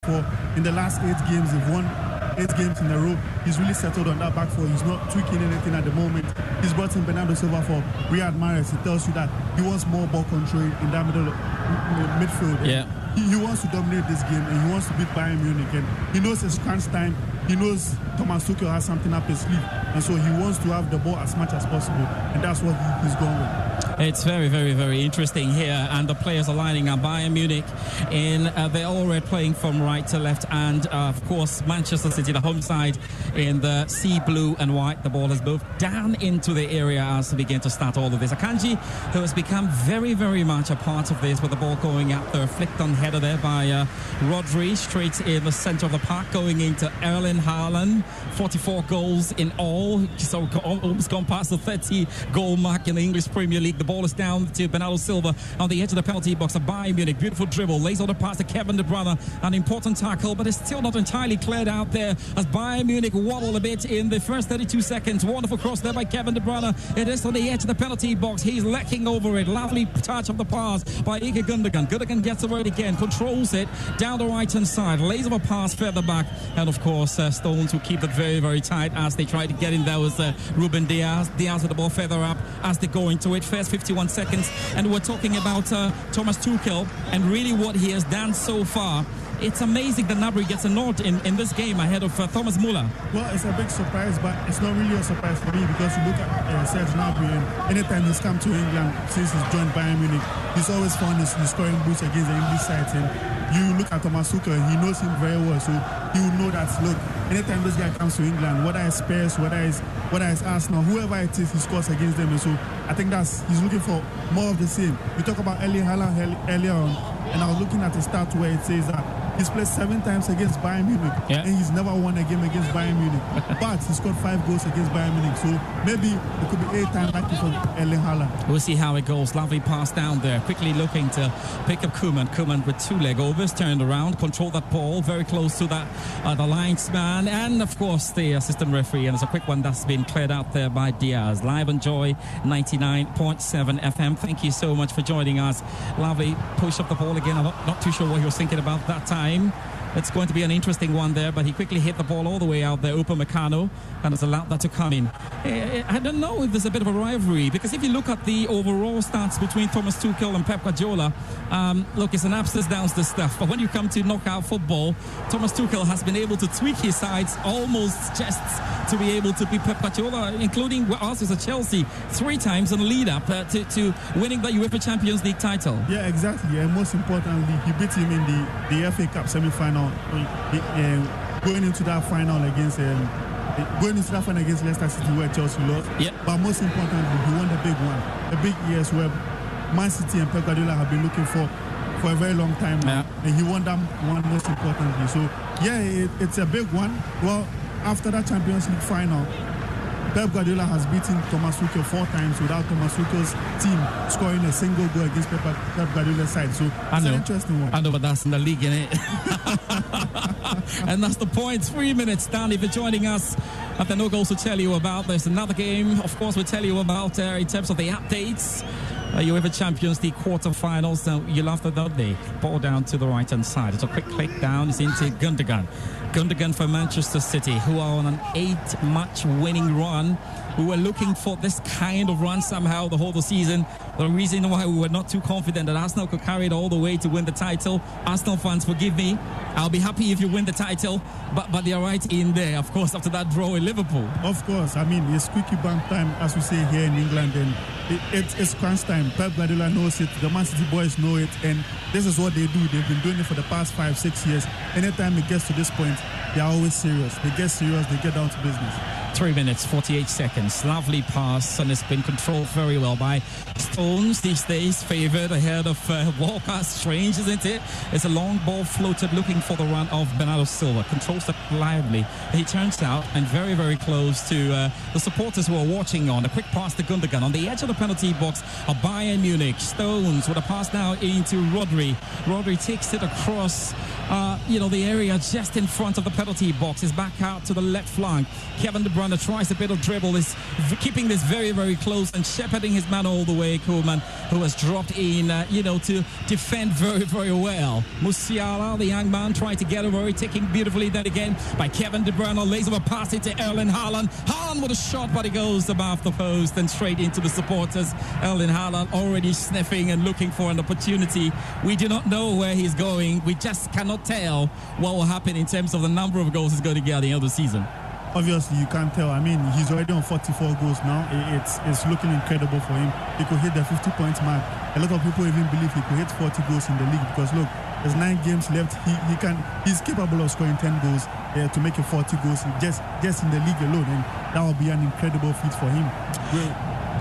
four. In the last 8 games, they've won 8 games in a row. He's really settled on that back four. He's not tweaking anything at the moment. He's brought in Bernardo Silva for Riyad Mahrez. It tells you that he wants more ball control in that midfield. Yeah. He wants to dominate this game, and he wants to beat Bayern Munich. And he knows it's crunch time. He knows Thomas Tuchel has something up his sleeve, and so he wants to have the ball as much as possible, and that's what he's going with. It's very, very, very interesting here, and the players are lining up. Bayern Munich, they're already playing from right to left, and of course Manchester City, the home side, in the sea blue and white. The ball is moved down into the area as we begin to start all of this. Akanji, who has become very, very much a part of this, with the ball going out there, flicked on header there by Rodri, straight in the centre of the park, going into Erling Haaland. 44 goals in all, so almost gone past the 30 goal mark in the English Premier League. The ball is down to Bernardo Silva on the edge of the penalty box of Bayern Munich. Beautiful dribble, lays on the pass to Kevin De Bruyne. An important tackle, but it's still not entirely cleared out there as Bayern Munich wobble a bit in the first 32 seconds. Wonderful cross there by Kevin De Bruyne. It is on the edge of the penalty box. He's lacking over it. Lovely touch of the pass by Ike Gundogan. Gundogan gets over it again, controls it down the right hand side, lays of a pass further back, and of course Stones will keep it very, very tight as they try to get in. There was Ruben Diaz with the ball further up as they go into it. First 51 seconds, and we're talking about Thomas Tuchel and really what he has done so far. It's amazing that Gnabry gets a nod in this game ahead of Thomas Muller. Well, it's a big surprise, but it's not really a surprise for me because you look at Serge Gnabry, and anytime he's come to England since he's joined Bayern Munich, he's always found his scoring boots against the English sides. And you look at Thomas Tuchel, he knows him very well, so he will know that, look, anytime this guy comes to England, whether it's Spurs, whether it's Arsenal, whoever it is, he scores against them. And so I think he's looking for more of the same. We talk about Erling Haaland earlier on, and I was looking at the stat where it says that he's played 7 times against Bayern Munich, and he's never won a game against Bayern Munich. But he scored 5 goals against Bayern Munich, so maybe it could be 8 times lucky for Erling Haaland. We'll see how it goes. Lovely pass down there, quickly looking to pick up Koeman. Koeman with 2 leg overs, turned around, controlled that ball very close to that the linesman, and of course the assistant referee. And it's a quick one that's been cleared out there by Diaz. Live on Joy 99.7 FM. Thank you so much for joining us. Lovely push up the ball again. I'm not too sure what he was thinking about that time. It's going to be an interesting one there, but he quickly hit the ball all the way out there, Upamecano, and has allowed that to come in. I don't know if there's a bit of a rivalry, because if you look at the overall stats between Thomas Tuchel and Pep Guardiola, look, it's an upstairs downstairs stuff, but when you come to knockout football, Thomas Tuchel has been able to tweak his sides almost just to be able to beat Pep Guardiola, including us as a Chelsea 3 times in the lead up to winning the UEFA Champions League title. Yeah, exactly, and most importantly, he beat him in the FA Cup semi-final, going into that final against Leicester City where Chelsea lost. Yep. But most importantly, he won the big one, the big years where Man City and Pep Guardiola have been looking for a very long time now, and he won that one most importantly. So yeah, it's a big one. Well, after that Champions League final, Pep Guardiola has beaten Thomas Tuchel 4 times without Thomas Tuchel's team scoring a single goal against Pep Guardiola's side. So it's an interesting one. I know, but that's in the league, innit? And that's the point. 3 minutes done. If you're joining us at the No Goals to tell you about, there's another game, of course, we'll tell you about in terms of the updates. UEFA Champions League quarterfinals. You'll have the ball down to the right hand side. It's a quick click down. It's into Gundogan. Gundogan for Manchester City, who are on an 8-match winning run. We were looking for this kind of run somehow the whole of the season. The reason why we were not too confident that Arsenal could carry it all the way to win the title. Arsenal fans, forgive me. I'll be happy if you win the title, but they are right in there, of course, after that draw in Liverpool. Of course. I mean, it's squeaky bum time, as we say here in England, and it's crunch time. Pep Guardiola knows it. The Man City boys know it, and this is what they do. They've been doing it for the past 5-6 years. Anytime it gets to this point, they are always serious. They get serious. They get down to business. 3 minutes, 48 seconds. Lovely pass, and it's been controlled very well by Stones. These days favoured ahead of Walker. Strange, isn't it? It's a long ball floated looking for the run of Bernardo Silva. Controls that lively. He turns out and very, very close to the supporters who are watching on. A quick pass to Gundogan on the edge of the penalty box of Bayern Munich. Stones with a pass now into Rodri. Rodri takes it across the area just in front of the penalty box. Is back out to the left flank. Kevin De Bruyne tries a bit of dribble, is keeping this very, very close and shepherding his man all the way. Koeman, who has dropped in, to defend very, very well. Musiala, the young man, trying to get over it, taking beautifully then again by Kevin De Bruyne, lays over pass it to Erling Haaland. Haaland with a shot, but it goes above the post and straight into the supporters. Erling Haaland already sniffing and looking for an opportunity. We do not know where he's going. We just cannot tell what will happen in terms of the number of goals he's going to get at the end of the season. Obviously, you can't tell. I mean, he's already on 44 goals now. It's looking incredible for him. He could hit the 50-point mark. A lot of people even believe he could hit 40 goals in the league because, look, there's 9 games left. He's capable of scoring 10 goals to make it 40 goals just in the league alone. And that will be an incredible feat for him.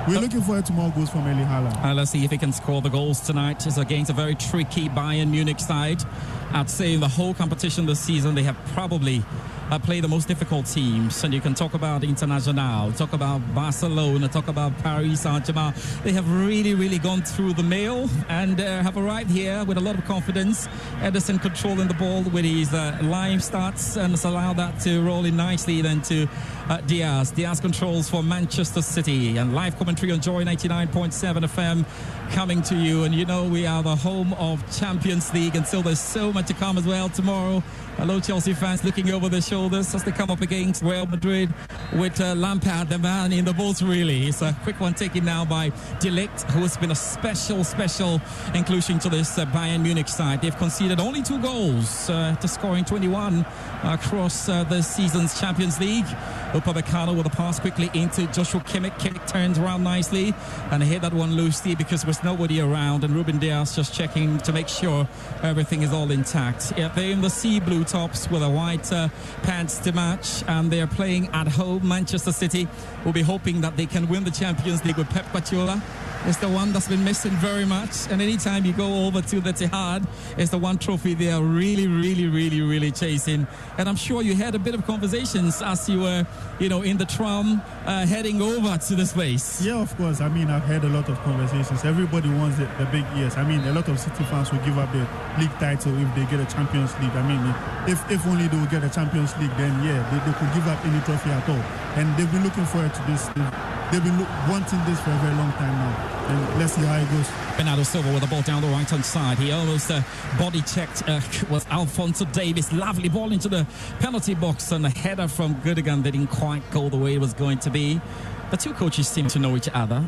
We're looking forward to more goals from Erling Haaland. Let's see if he can score the goals tonight. It's against a very tricky Bayern Munich side. I'd say in the whole competition this season, they have probably played the most difficult teams. And you can talk about Internacional, talk about Barcelona, talk about Paris Saint-Germain. They have really, really gone through the mail and have arrived here with a lot of confidence. Ederson controlling the ball with his lime starts and has allowed that to roll in nicely then to Diaz. Diaz controls for Manchester City, and live commentary on Joy 99.7 FM coming to you. And we are the home of Champions League, and so there's so much to come as well tomorrow. Hello, Chelsea fans looking over their shoulders as they come up against Real Madrid with Lampard, the man in the boots, really. It's a quick one taken now by De Ligt, who has been a special inclusion to this Bayern Munich side. They've conceded only 2 goals to scoring 21 across this season's Champions League. Upamecano with a pass quickly into Joshua Kimmich. Kimmich turns around nicely and hit that one loosely because there was nobody around, and Ruben Dias just checking to make sure everything is all intact. Yeah, they're in the sea blue tops with a white pants to match, and they're playing at home. Manchester City will be hoping that they can win the Champions League with Pep Guardiola. It's the one that's been missing very much, and anytime you go over to the Etihad, it's the one trophy they are really chasing. And I'm sure you had a bit of conversations as you were, in the tram heading over to this place. Yeah, of course. I mean, I've had a lot of conversations. Everybody wants the big years. I mean, a lot of City fans will give up the league title if they get a Champions League. I mean, if only they will get a Champions League, then yeah, they could give up any trophy at all. And they've been looking forward to this. They've been wanting this for a very long time now. And let's see how it goes. Bernardo Silva with the ball down the right-hand side. He almost body checked with Alphonso Davies. Lovely ball into the penalty box, and a header from Gundogan that didn't quite go the way it was going to be. The two coaches seem to know each other.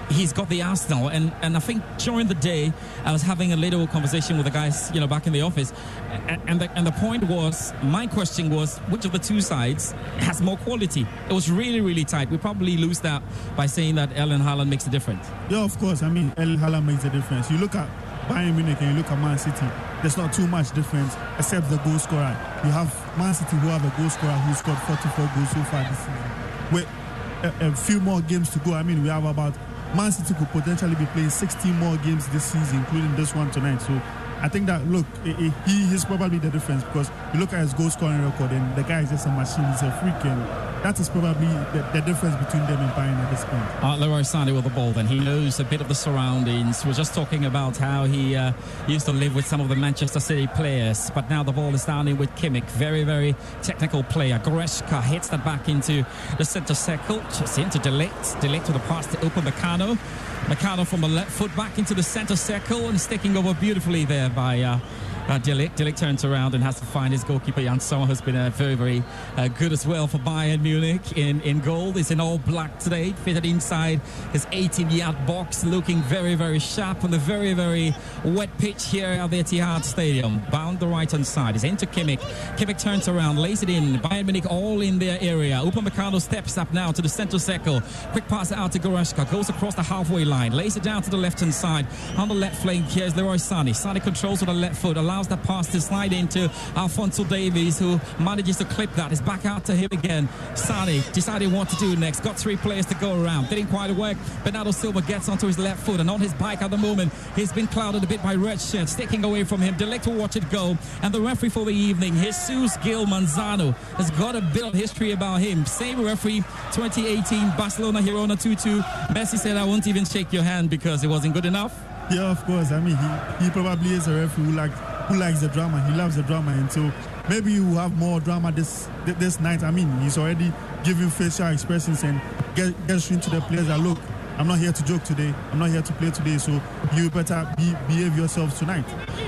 He's got the Arsenal, and I think during the day I was having a little conversation with the guys, back in the office, and the point was, my question was, which of the two sides has more quality? It was really tight. We probably lose that by saying that Erling Haaland makes a difference. Yeah, of course. I mean, Erling Haaland makes a difference. You look at Bayern Munich and you look at Man City, there's not too much difference except the goal scorer. You have Man City who have a goal scorer who scored 44 goals so far this season. With a few more games to go, I mean, we have about Man City could potentially be playing 16 more games this season, including this one tonight. So I think that, look, he's probably the difference, because you look at his goal scoring record and the guy is just a machine. He's a freak, and that is probably the difference between them and Bayern at this point. Leroy Sané with the ball, then he knows a bit of the surroundings. We're just talking about how he used to live with some of the Manchester City players, but now the ball is down in with Kimmich. Very technical player. Goretzka hits that back into the centre circle, just into De Ligt. De Ligt with a pass to Upamecano. Meccano from the left foot back into the centre circle and sticking over beautifully there by De Ligt. De Ligt turns around and has to find his goalkeeper. Jan Sommer has been very good as well for Bayern Munich in goal. He's in all black today, fitted inside his 18-yard box, looking very sharp on the very wet pitch here at the Etihad Stadium. Bound the right-hand side. He's into Kimmich. Kimmich turns around, lays it in. Bayern Munich all in their area. Upamecano steps up now to the centre circle. Quick pass out to Goretzka. Goes across the halfway line. Lays it down to the left-hand side. On the left flank, here's Leroy Sané. Sané controls with the left foot. allows the pass to slide into Alphonso Davies, who manages to clip that. It's back out to him again. Sane deciding what to do next. Got 3 players to go around. Didn't quite work. Bernardo Silva gets onto his left foot and on his bike at the moment. He's been clouded a bit by red shirts, taking away from him. Delict will watch it go. And the referee for the evening, Jesus Gil Manzano, has got a bit of history about him. Same referee, 2018 Barcelona Girona 2-2. Messi said, I won't even shake your hand because it wasn't good enough. Yeah, of course. I mean, he probably is a referee who likes the drama. He loves the drama, and so maybe you have more drama this night. I mean, he's already giving facial expressions and gets into the players that, look, I'm not here to joke today. I'm not here to play today, so you better behave yourselves tonight.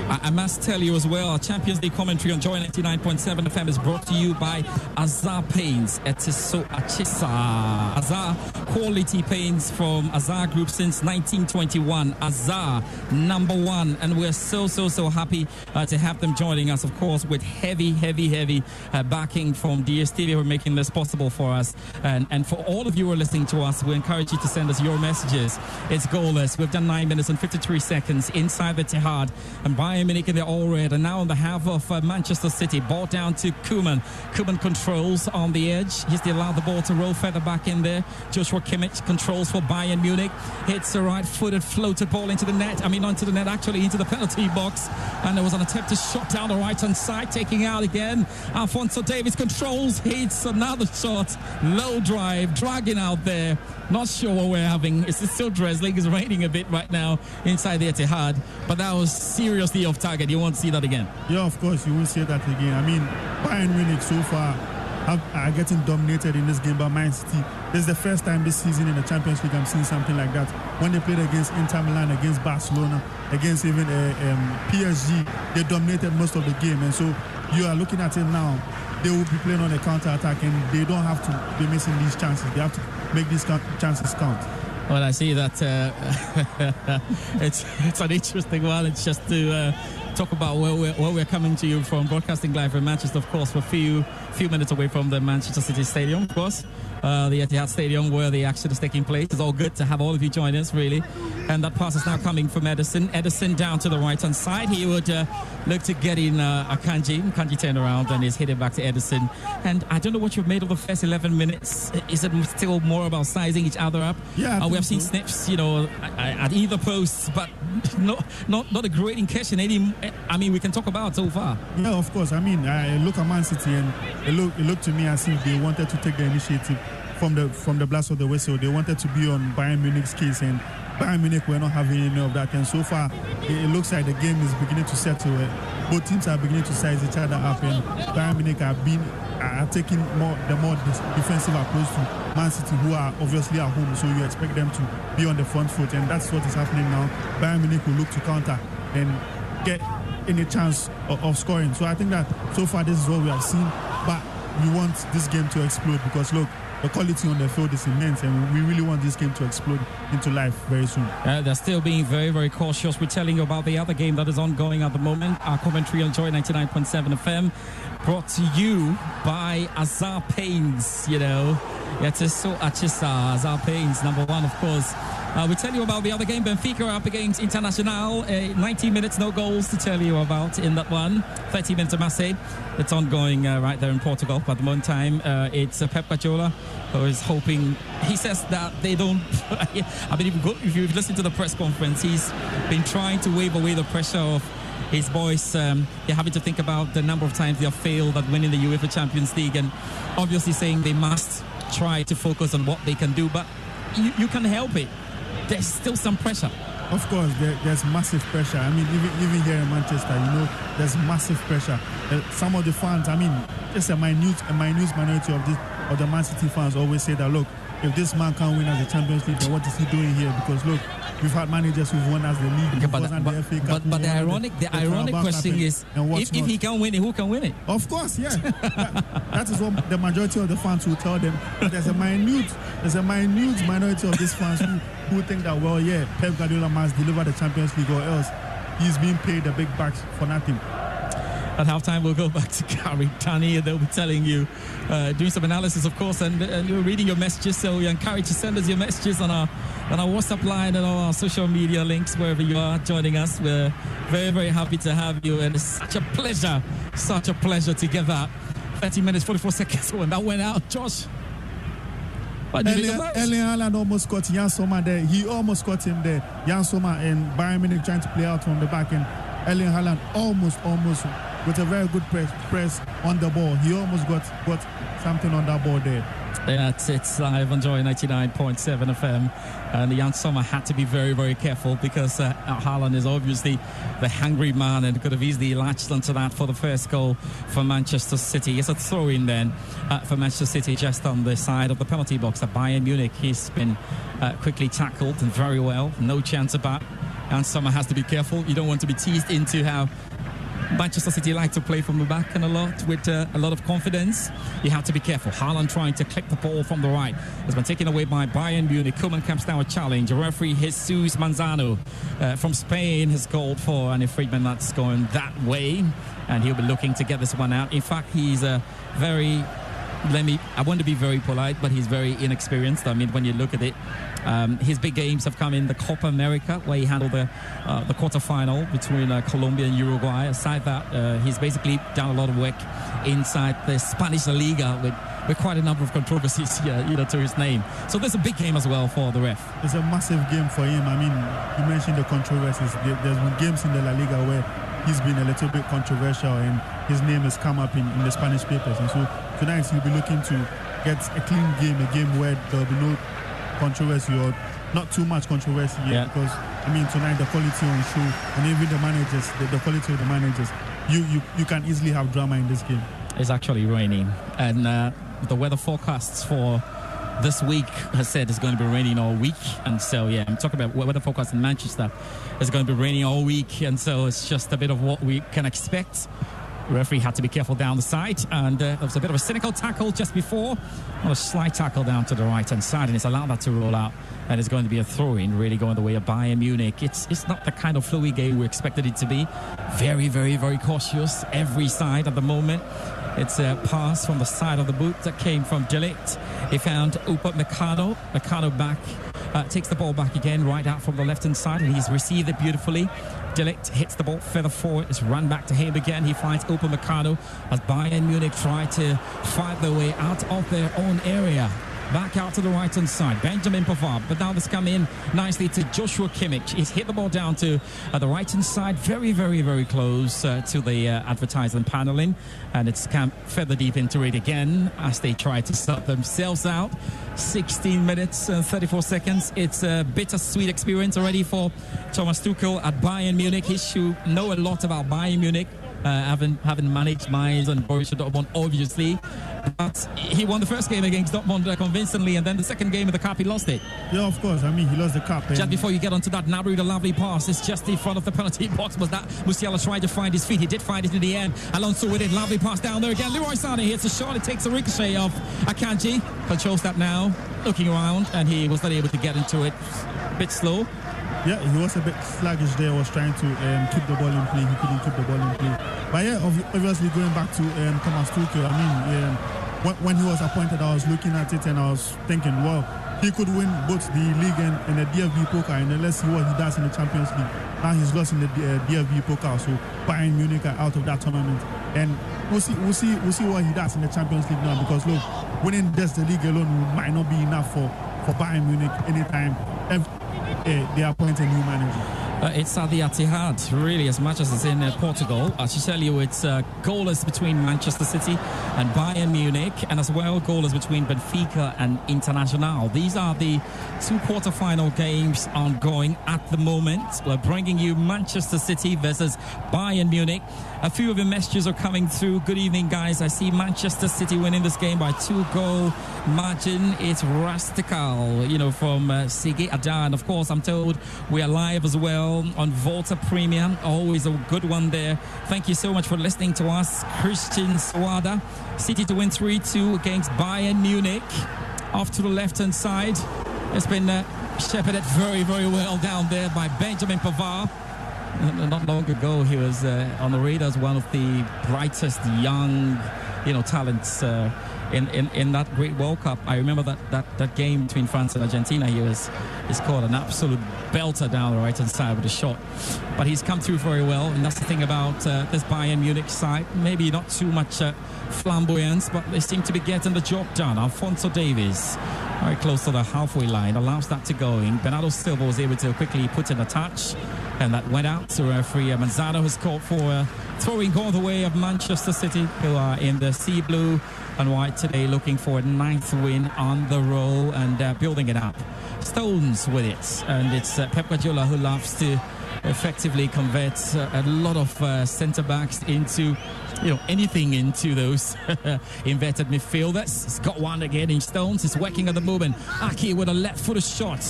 I must tell you as well, our Champions League commentary on Joy 99.7 FM is brought to you by Azar Paints. Etiso Achisa. Azar quality paints from Azar Group since 1921. Azar #1, and we're so happy to have them joining us, of course, with heavy backing from DSTV who are making this possible for us. And for all of you who are listening to us, we encourage you to send us your messages. It's goalless. We've done 9 minutes and 53 seconds inside the Etihad, and Bayern Munich in the all red, and now on the half of Manchester City. Ball down to Koeman. Koeman controls on the edge. He's allowed the ball to roll further back in there. Joshua Kimmich controls for Bayern Munich. Hits a right-footed floated ball into the net. I mean, not into the net, actually into the penalty box. And there was an attempted shot down the right-hand side, taking out again. Alphonso Davies controls, hits another shot. Low drive, dragging out there. Not sure what we're having. It's still drizzling. It's raining a bit right now inside the Etihad. But that was seriously off target. You won't see that again. Yeah, of course, you won't see that again. I mean, Bayern Munich so far are getting dominated in this game by Man City. This is the first time this season in the Champions League I'm seeing something like that. When they played against Inter Milan, against Barcelona, against even PSG, they dominated most of the game. And so you are looking at it now. They will be playing on a counter-attack, and they don't have to be missing these chances. They have to make these chances count. Well, I see that it's an interesting one. It's just to talk about where we're coming to you from, broadcasting live from Manchester, of course, for a few minutes away from the Manchester City Stadium, of course. The Etihad Stadium where the action is taking place. It's all good to have all of you join us, really. And that pass is now coming from Edison. Edison down to the right-hand side. He would look to get in Akanji. Akanji turned around and is headed back to Edison. And I don't know what you've made of the first 11 minutes. Is it still more about sizing each other up? Yeah, we have seen snips, at either post, but not a great incursion. We can talk about so far. Yeah, of course. I mean, I look at Man City, and it looked to me as if they wanted to take the initiative from the blast of the whistle. They wanted to be on Bayern Munich's case, and Bayern Munich were not having any of that. And so far, it looks like the game is beginning to settle. Both teams are beginning to size each other up, and Bayern Munich are taking the more defensive approach to Man City, who are obviously at home. So you expect them to be on the front foot, and that's what is happening now. Bayern Munich will look to counter and get any chance of scoring. So I think that so far this is what we have seen, but we want this game to explode, because look, the quality on the field is immense, and we really want this game to explode into life very soon. They're still being very cautious. We're telling you about the other game that is ongoing at the moment. Our commentary on Joy 99.7 FM, brought to you by Azar Paints. Etiso Achisa, Azar Paints, #1, of course. We tell you about the other game. Benfica up against Internacional. 90 minutes, no goals to tell you about in that one. 30 minutes of Marseille. It's ongoing right there in Portugal. But at the moment time, it's Pep Guardiola who is hoping. He says that they don't. If you've listened to the press conference, he's been trying to wave away the pressure of his boys. They're having to think about the number of times they have failed at winning the UEFA Champions League, and obviously saying they must try to focus on what they can do. But you can help it. There's still some pressure. Of course, there's massive pressure. I mean, even here in Manchester, there's massive pressure. Some of the fans, just a minute minority of the Man City fans always say that, look, if this man can't win as a Champions League, then what is he doing here? Because look, we've had managers who've won as the league. But the ironic question is, if he can win it, who can win it? Of course, yeah. that is what the majority of the fans will tell them. But there's a minute minority of these fans who think that, well, yeah, Pep Guardiola must deliver the Champions League, or else he's being paid the big bucks for nothing. At halftime, we'll go back to Gary, Danny, and they'll be telling you, doing some analysis, of course, and you're reading your messages. So we encourage you to send us your messages on our WhatsApp line and all our social media links, wherever you are joining us. We're very, very happy to have you, and it's such a pleasure to get that 30 minutes, 44 seconds when that went out. Josh, Erling Haaland almost got Jan Sommer there. He almost got him there. Jan Sommer and Bayern Munich trying to play out from the back, and Erling Haaland almost with a very good press on the ball. He almost got something on that ball there. Yeah, it's live on Joy 99.7 FM. And Jan Sommer had to be very, very careful because Haaland is obviously the hungry man and could have easily latched onto that for the first goal for Manchester City. It's a throw-in then for Manchester City just on the side of the penalty box at Bayern Munich. He's been quickly tackled and very well. No chance about. Jan Sommer has to be careful. You don't want to be teased into how Manchester City like to play from the back and a lot with a lot of confidence. You have to be careful. Haaland trying to clip the ball from the right has been taken away by Bayern Munich. Koeman comes now a challenge. Referee Jesus Manzano from Spain has called for an infringement that's going that way, and he'll be looking to get this one out. In fact, he's a very I want to be very polite, but he's very inexperienced. I mean, when you look at it, his big games have come in the Copa America, where he handled the quarterfinal between Colombia and Uruguay. Aside that, he's basically done a lot of work inside the Spanish La Liga with quite a number of controversies to his name. So there's a big game as well for the ref. It's a massive game for him. I mean, you mentioned the controversies. There's been games in the La Liga where he's been a little bit controversial and his name has come up in the Spanish papers. And so tonight he'll be looking to get a clean game, a game where there'll be no controversy or not too much controversy yet, because I mean tonight the quality on show and even the managers, the quality of the managers, you can easily have drama in this game. It's actually raining, and the weather forecasts for this week has said it's going to be raining all week, and so I'm talking about weather forecast in Manchester. It's going to be raining all week, and so it's just a bit of what we can expect. The referee had to be careful down the side, and there was a bit of a cynical tackle just before, a slight tackle down to the right hand side, and it's allowed that to roll out, and it's going to be a throw-in, really going the way of Bayern Munich. It's not the kind of fluid game we expected it to be. Very, very, very cautious every side at the moment. It's a pass from the side of the boot that came from De Ligt. He found Upamecano. Meccano back, takes the ball back again, right out from the left-hand side, and he's received it beautifully. De Ligt hits the ball further forward. It's run back to him again. He finds Upamecano as Bayern Munich try to fight their way out of their own area. Back out to the right-hand side, Benjamin Pavard, but now this come in nicely to Joshua Kimmich. He's hit the ball down to the right-hand side, very, very, very close to the advertising paneling, and it's come further deep into it again as they try to sort themselves out. 16 minutes and 34 seconds. It's a bittersweet experience already for Thomas Tuchel at Bayern Munich. He should know a lot about Bayern Munich, having managed Mainz and Borussia Dortmund, obviously. But he won the first game against Dortmund convincingly, and then the second game of the cup, he lost it. Yeah, of course. I mean, he lost the cup. Just before you get onto that, Gnabry with a lovely pass. It's just in front of the penalty box. Was that Musiala trying to find his feet? He did find it in the end. Alonso with it. Lovely pass down there again. Leroy Sané hits a shot. It takes a ricochet off Akanji. Controls that now. Looking around, and he was not able to get into it. A bit slow. Yeah, he was a bit sluggish there, was trying to keep the ball in play. He couldn't keep the ball in play. But yeah, obviously going back to Thomas Tuchel, I mean, when he was appointed, I was looking at it and I was thinking, well, he could win both the league and the DFB Pokal, and then let's see what he does in the Champions League. Now he's lost in the DFB Pokal, so Bayern Munich are out of that tournament. And we'll see what he does in the Champions League now, because look, winning just the league alone might not be enough for Bayern Munich anytime they appoint a new manager. It's at the Etihad, really, as much as it's in Portugal. I should tell you, it's goalless between Manchester City and Bayern Munich, and as well goalless between Benfica and Internacional. These are the two quarter-final games ongoing at the moment. We're bringing you Manchester City versus Bayern Munich. A few of your messages are coming through. Good evening, guys. I see Manchester City winning this game by 2-goal margin. It's Rustical, from Sigi Adan. Of course, I'm told we are live as well on Volta Premium. Always a good one there. Thank you so much for listening to us. Christian Swada. City to win 3-2 against Bayern Munich. Off to the left-hand side. It's been shepherded very, very well down there by Benjamin Pavard. not long ago, he was on the radar as one of the brightest young, talents in that great World Cup. I remember that game between France and Argentina. He scored an absolute belter down the right-hand side with a shot. But he's come through very well, and that's the thing about this Bayern Munich side. Maybe not too much flamboyance, but they seem to be getting the job done. Alphonso Davies, very close to the halfway line, allows that to go in. Bernardo Silva was able to quickly put in a touch, and that went out to referee Manzano, who's called for throwing all the way of Manchester City, who are in the sea blue and white today, looking for a 9th win on the row and building it up. Stones with it, and it's Pep Guardiola who loves to effectively convert a lot of centre-backs into anything into those inverted midfielders. He's got one again in Stones. He's working at the moment. Aki with a left-footed shot.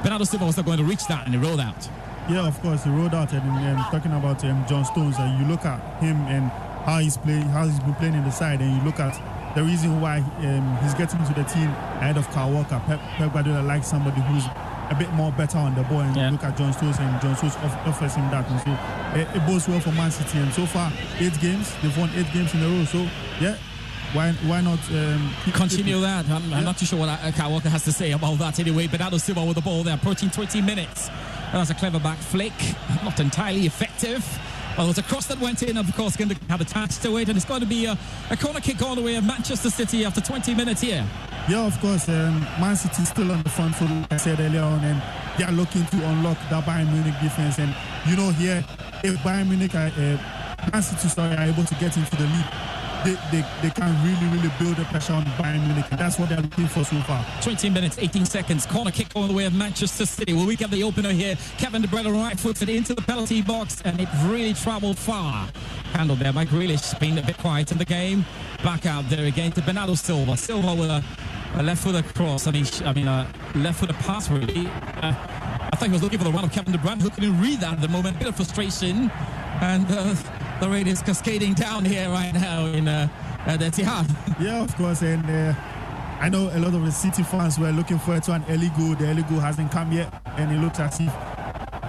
Bernardo Silva was not going to reach that, and he rolled out. Yeah, of course, he rolled out. And talking about John Stones, you look at him and how he's been playing in the side, and you look at the reason why he's getting into the team ahead of Kyle Walker. Pep Guardiola likes somebody who's a bit more better on the ball, and you look at John Stones, and John Stones offers him that, and so it bodes well for Man City. And so far, 8 games, they've won 8 games in a row. So yeah, why not continue that? I'm not too sure what Kyle Walker has to say about that anyway. Bernardo Silva with the ball there, approaching 20 minutes. That's a clever back flick, not entirely effective. Well, it was a cross that went in, of course, going to have attached to it, and it's going to be a corner kick all the way of Manchester City after 20 minutes here. Yeah, of course, Man City still on the front foot, like I said earlier on, and they are looking to unlock that Bayern Munich defense. And here, if Bayern Munich, Man City, are able to get into the lead, they can really build the pressure on Bayern Munich, and that's what they're looking for so far. 20 minutes, 18 seconds, corner kick all the way of Manchester City. Will we get the opener here? Kevin De Bruyne right-footed into the penalty box, and it really travelled far. Handled there by Grealish, being a bit quiet in the game. Back out there again to Bernardo Silva. Silva with a left-footed cross, left-footed pass, really. I think he was looking for the run of Kevin De Bruyne, who couldn't read that at the moment. A bit of frustration, and the rain is cascading down here right now in the Etihad. Yeah, of course, and I know a lot of the City fans were looking forward to an early goal. The early goal hasn't come yet, and it looks as if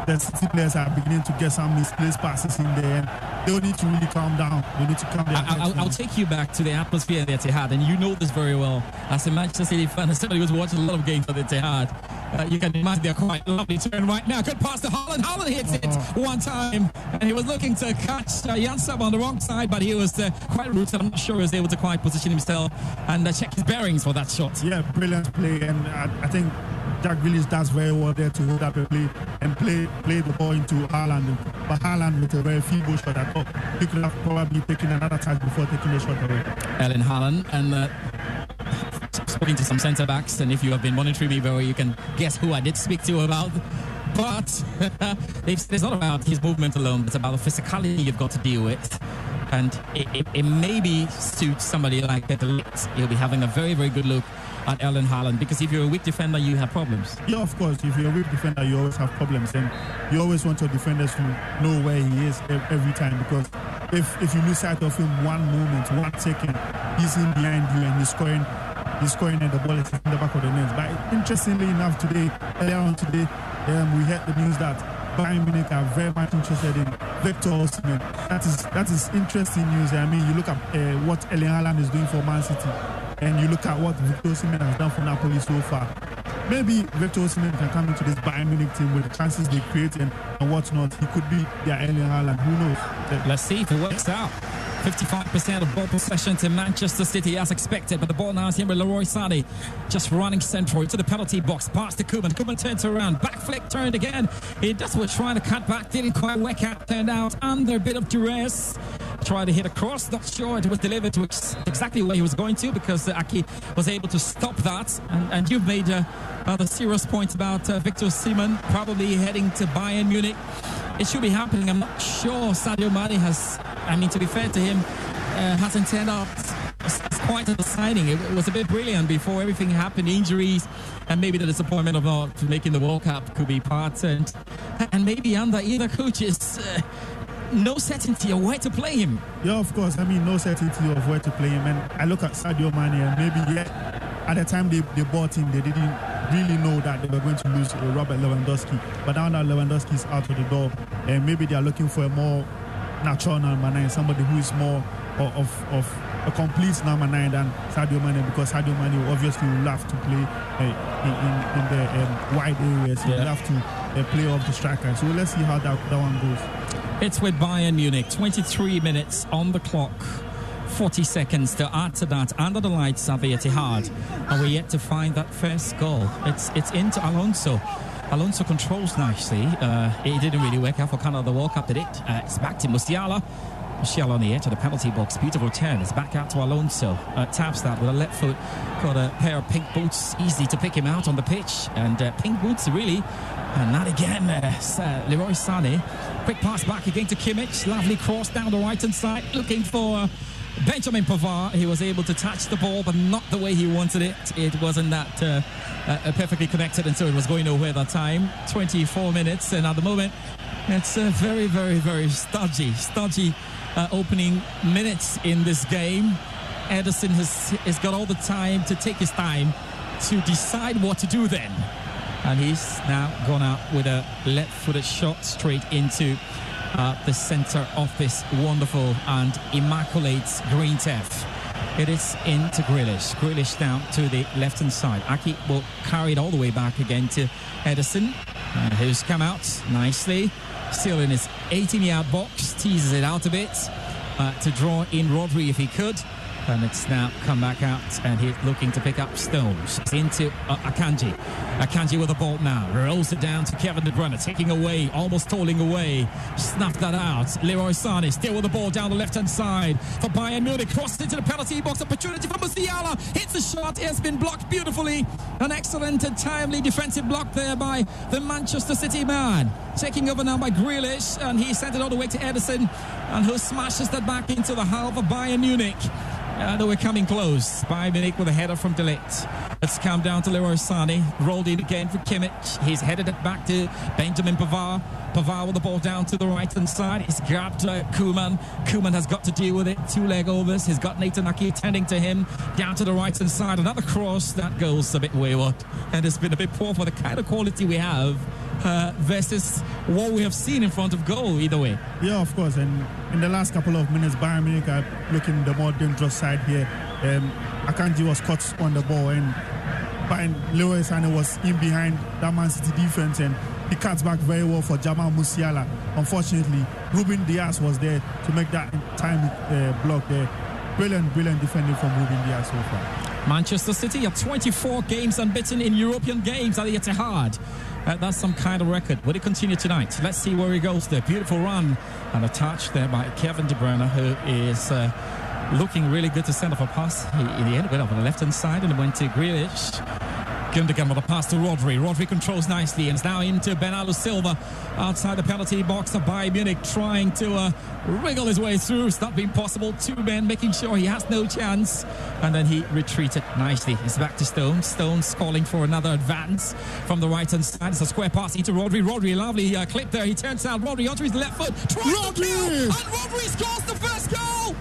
the City players are beginning to get some misplaced passes in there, and they'll need to really calm down. They need to calm down. I'll take you back to the atmosphere at the Etihad, and you know this very well. As a Manchester City fan, as somebody who's watching a lot of games at the Etihad, you can imagine they're quite lovely turn right now. Good pass to Haaland. Haaland hits it one time, and he was looking to catch Jan Sab on the wrong side, but he was quite rooted. I'm not sure he was able to quite position himself and check his bearings for that shot. Yeah, brilliant play, and I think Jack Grealish does very well there to hold up a play and play the ball into Haaland. But Haaland with a very feeble shot, I thought he could have probably taken another touch before taking the shot away. Erling Haaland, and speaking to some centre-backs, and if you have been monitoring me very well, you can guess who I did speak to about. But it's not about his movement alone, it's about the physicality you've got to deal with. And it maybe suits somebody like Peter Ligt. He'll be having a very, very good look at Erling Haaland, because if you're a weak defender, you have problems. Yeah, of course. If you're a weak defender, you always have problems, and you always want your defenders to know where he is every time, because if you lose sight of him one moment, 1 second, he's in behind you and he's scoring and the ball is in the back of the net. But interestingly enough, earlier on today, we heard the news that Bayern Munich are very much interested in Victor Osimhen. That is interesting news. I mean, you look at what Erling Haaland is doing for Man City, and you look at what Victor Osimhen has done for Napoli so far. Maybe Victor Osimhen can come into this Bayern Munich team with the chances they create and whatnot. He could be their Erling Haaland. Who knows? Let's see if it works out. 55% of ball possession to Manchester City as expected, but the ball now is here with Leroy Sané, just running central into the penalty box, pass to Koeman. Koeman turns around, back flick, turned again. He just was trying to cut back, didn't quite work out, turned out under a bit of duress. Tried to hit a cross, not sure it was delivered to exactly where he was going to, because Aki was able to stop that. And you've made the serious points about Victor Osimhen probably heading to Bayern Munich. It should be happening. I'm not sure Sadio Mane has, to be fair to him, hasn't turned out quite a signing. It was a bit brilliant before everything happened, injuries, and maybe the disappointment of not making the World Cup could be part, and maybe under either coaches, no certainty of where to play him. Yeah, of course. No certainty of where to play him. And I look at Sadio Mane, and maybe at the time they bought him, they didn't really know that they were going to lose Robert Lewandowski. But now that Lewandowski is out of the door, and maybe they are looking for a more natural number 9, somebody who is more of a complete number 9 than Sadio Mane, because Sadio Mane obviously will have to play in the wide areas. He will have to play off the striker. So let's see how that one goes. It's with Bayern Munich. 23 minutes on the clock. 40 seconds to add to that, under the lights at the Etihad, and we're yet to find that first goal. It's into Alonso. Alonso controls nicely. It didn't really work out for Canada the World Cup, did it? It's back to Musiala. Musiala on the edge of the penalty box. Beautiful turn. It's back out to Alonso. Taps that with a left foot. Got a pair of pink boots. Easy to pick him out on the pitch. And pink boots, really. And not again. Leroy Sané. Quick pass back again to Kimmich. Lovely cross down the right-hand side. Looking for Benjamin Pavard. He was able to touch the ball, but not the way he wanted it. It wasn't that perfectly connected, and so it was going nowhere that time. 24 minutes, and at the moment, it's a very, very, very stodgy opening minutes in this game. Ederson has got all the time to take his time to decide what to do then. And he's now gone out with a left-footed shot straight into the centre of this wonderful and immaculate green turf. It is into Grealish. Grealish down to the left-hand side. Aki will carry it all the way back again to Ederson, who's come out nicely. Still in his 18-yard box. Teases it out a bit to draw in Rodri if he could. And it's now come back out, and he's looking to pick up Stones. Into Akanji. Akanji with the ball now. Rolls it down to Kevin De Bruyne, taking away, almost tolling away. Snuffed that out. Leroy Sané still with the ball down the left-hand side for Bayern Munich. Crosses into the penalty box. Opportunity for Musiala. Hits the shot. It has been blocked beautifully. An excellent and timely defensive block there by the Manchester City man. Taking over now by Grealish, and he sent it all the way to Ederson, and who smashes that back into the half of Bayern Munich. Though we're coming close. Bayern Munich with a header from De Ligt. Let's come down to Leroy Sané. Rolled in again for Kimmich. He's headed it back to Benjamin Pavard. Pavard with the ball down to the right-hand side. He's grabbed Koeman. Koeman has got to deal with it. 2 leg overs. He's got Nathan Aki tending to him. Down to the right-hand side. Another cross. That goes a bit wayward. And it's been a bit poor for the kind of quality we have versus what we have seen in front of goal, either way. Yeah, of course. And in the last couple of minutes, Bayern Munich are looking the more dangerous side here. Akanji was caught on the ball, and Leroy Sané was in behind that Man City defense, and he cuts back very well for Jamal Musiala. Unfortunately, Ruben Dias was there to make that time block there. Brilliant defending from Ruben Dias so far. Manchester City are 24 games unbeaten in European games at the Etihad. That's some kind of record. Will it continue tonight? Let's see where he goes there. Beautiful run and a touch there by Kevin De Bruyne, who is looking really good to send off a pass. He, in the end, went up on the left-hand side and went to Grealish. Gundogan with a pass to Rodri. Rodri controls nicely and is now into Bernardo Silva outside the penalty box of Bayern Munich, trying to wriggle his way through. It's not been possible. 2 men making sure he has no chance. And then he retreated nicely. It's back to Stones. Stones calling for another advance from the right-hand side. It's a square pass into Rodri. Rodri, lovely clip there. He turns out Rodri onto his left foot. Tries to kill, and Rodri scores the first goal.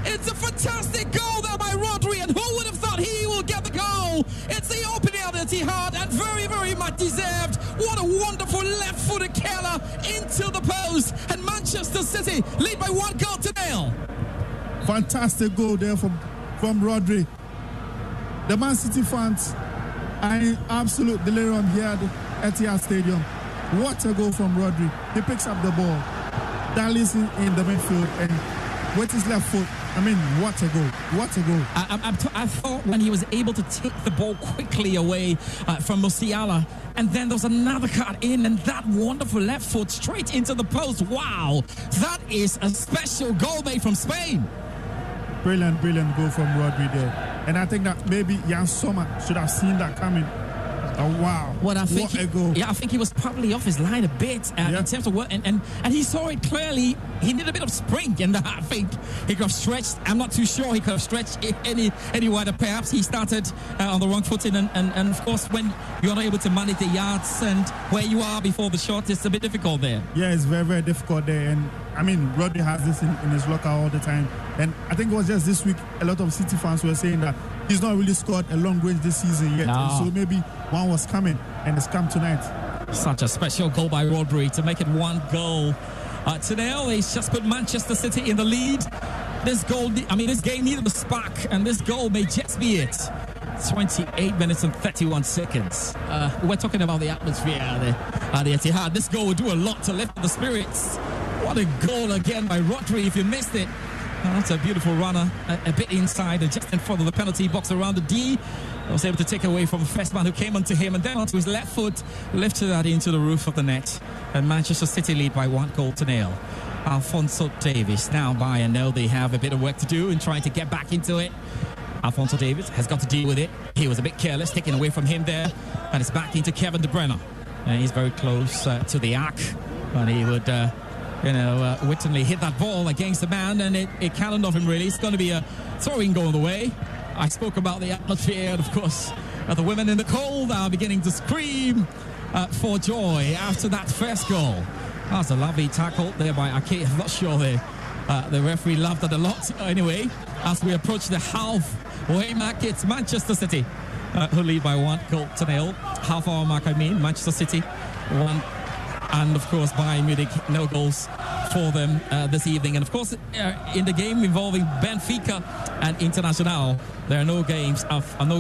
It's a fantastic goal there by Rodri, and who would have thought he will get the goal? It's the opening of the Etihad, and very, very much deserved. What a wonderful left-footed curler into the post, and Manchester City lead by 1-0. Fantastic goal there from Rodri. The Man City fans are in absolute delirium here at the Etihad Stadium. What a goal from Rodri. He picks up the ball, dallies in the midfield, and with his left foot, I mean, what a goal. What a goal. I thought when he was able to take the ball quickly away from Musiala, and then there was another cut in, and that wonderful left foot straight into the post. Wow, that is a special goal made from Spain. Brilliant goal from Rodri there. And I think that maybe Jan Sommer should have seen that coming. Oh, wow. What a goal. Yeah, I think he was probably off his line a bit in terms of what, and he saw it clearly. He needed a bit of spring, and I think he could have stretched. I'm not too sure he could have stretched any wider. Perhaps he started on the wrong footing, and of course, when you're not able to manage the yards and where you are before the shot, it's a bit difficult there. Yeah, it's very, very difficult there. And I mean, Rodri has this in his locker all the time. And I think it was just this week, a lot of City fans were saying that he's not really scored a long range this season yet. No. So maybe one was coming, and it's come tonight. Such a special goal by Rodri to make it 1 goal. Today, he's just put Manchester City in the lead. This game needed a spark, and this goal may just be it. 28 minutes and 31 seconds. We're talking about the atmosphere at the Etihad. This goal will do a lot to lift the spirits. What a goal again by Rodri. If you missed it, that's a beautiful runner, a bit inside and just in front of the penalty box around the D. I was able to take away from the first man who came onto him, and then onto his left foot, lifted that into the roof of the net. And Manchester City lead by 1-0. Alphonso Davies. Now Bayern know they have a bit of work to do in trying to get back into it. Alphonso Davies has got to deal with it. He was a bit careless, taken away from him there, and it's back into Kevin De Bruyne. And he's very close to the arc, and he would wittingly hit that ball against the man, and it cannoned off him really. It's going to be a throwing goal the way. I spoke about the atmosphere, and of course the women in the cold are beginning to scream for joy after that first goal. That was a lovely tackle there by Ake. I'm not sure the referee loved it a lot. Anyway, as we approach the halfway mark, it's Manchester City who lead by 1-0. Half hour mark, Manchester City 1. And of course Bayern Munich, no goals for them this evening. And of course in the game involving Benfica and Internacional, there are no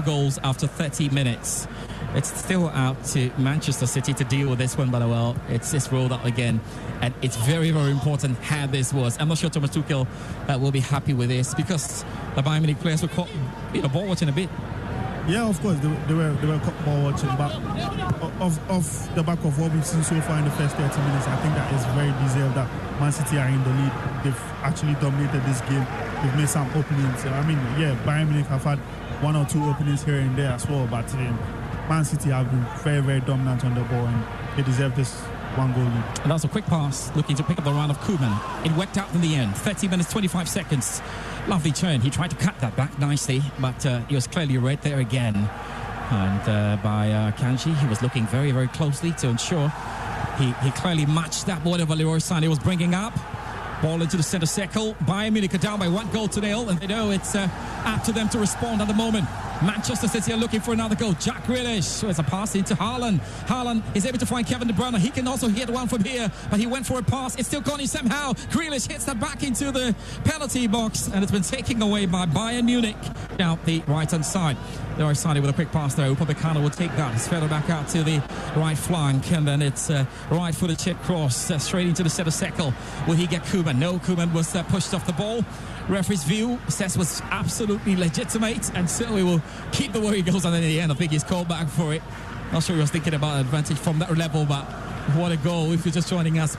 goals after 30 minutes. It's still out to Manchester City to deal with this one, but well, it's rolled up again, and it's very, very important how this was. I'm not sure Thomas Tuchel will be happy with this, because the Bayern Munich players were caught ball watching a bit. Yeah, of course, they were caught ball watching, but off the back of what we've seen so far in the first 30 minutes, I think that is very deserved that Man City are in the lead. They've actually dominated this game. They've made some openings. Bayern Munich have had 1 or 2 openings here and there as well, but Man City have been very, very dominant on the ball, and they deserve this 1 goal lead. And that's a quick pass, looking to pick up the run of Koeman. It worked out in the end. 30 minutes, 25 seconds. Lovely turn. He tried to cut that back nicely, but he was clearly right there again. And by Kanji, he was looking very, very closely to ensure he clearly matched that whatever Leroy Sané was bringing up. Ball into the centre circle. Bayern Munich are down by 1-0, and they know it's up to them to respond at the moment. Manchester City are looking for another goal. Jack Grealish, so it's a pass into Haaland. Haaland is able to find Kevin De Bruyne. He can also hit one from here, but he went for a pass. It's still gone in somehow. Grealish hits that back into the penalty box, and it's been taken away by Bayern Munich. Now the right-hand side. Leroy Sané with a quick pass there. Upamecano will take that. It's further back out to the right flank, and then it's right for the chip cross straight into the centre circle. Will he get Koeman? No, Koeman was pushed off the ball. Referee's view says was absolutely legitimate, and so he will keep the way he goes. And then in the end, I think he's called back for it. Not sure he was thinking about advantage from that level, but what a goal. If you're just joining us,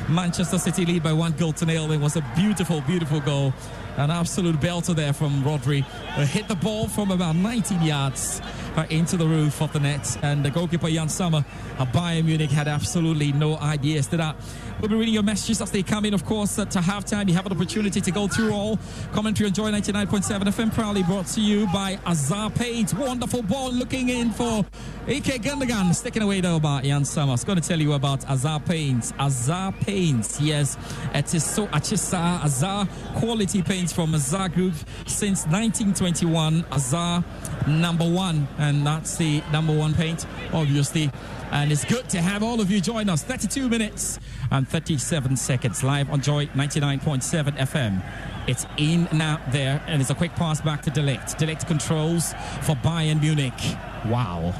Manchester City lead by 1-0. It was a beautiful, beautiful goal. An absolute belter there from Rodri. Hit the ball from about 19 yards into the roof of the net. And the goalkeeper, Jan Sommer, Bayern Munich had absolutely no ideas to that. We'll be reading your messages as they come in, of course, to halftime. You have an opportunity to go through all. Commentary on Joy 99.7 FM, proudly brought to you by Azar Paint. Wonderful ball looking in for Ike Gundogan. Sticking away though by Jan Sommer. I was going to tell you about Azar Paints. Azar Paints, yes. It is so Achisa Azar quality paints from Azar Group since 1921. Azar #1, and that's the #1 paint, obviously. And it's good to have all of you join us. 32 minutes and 37 seconds live on Joy 99.7 FM. It's in now there, and it's a quick pass back to De Ligt. De Ligt controls for Bayern Munich. Wow.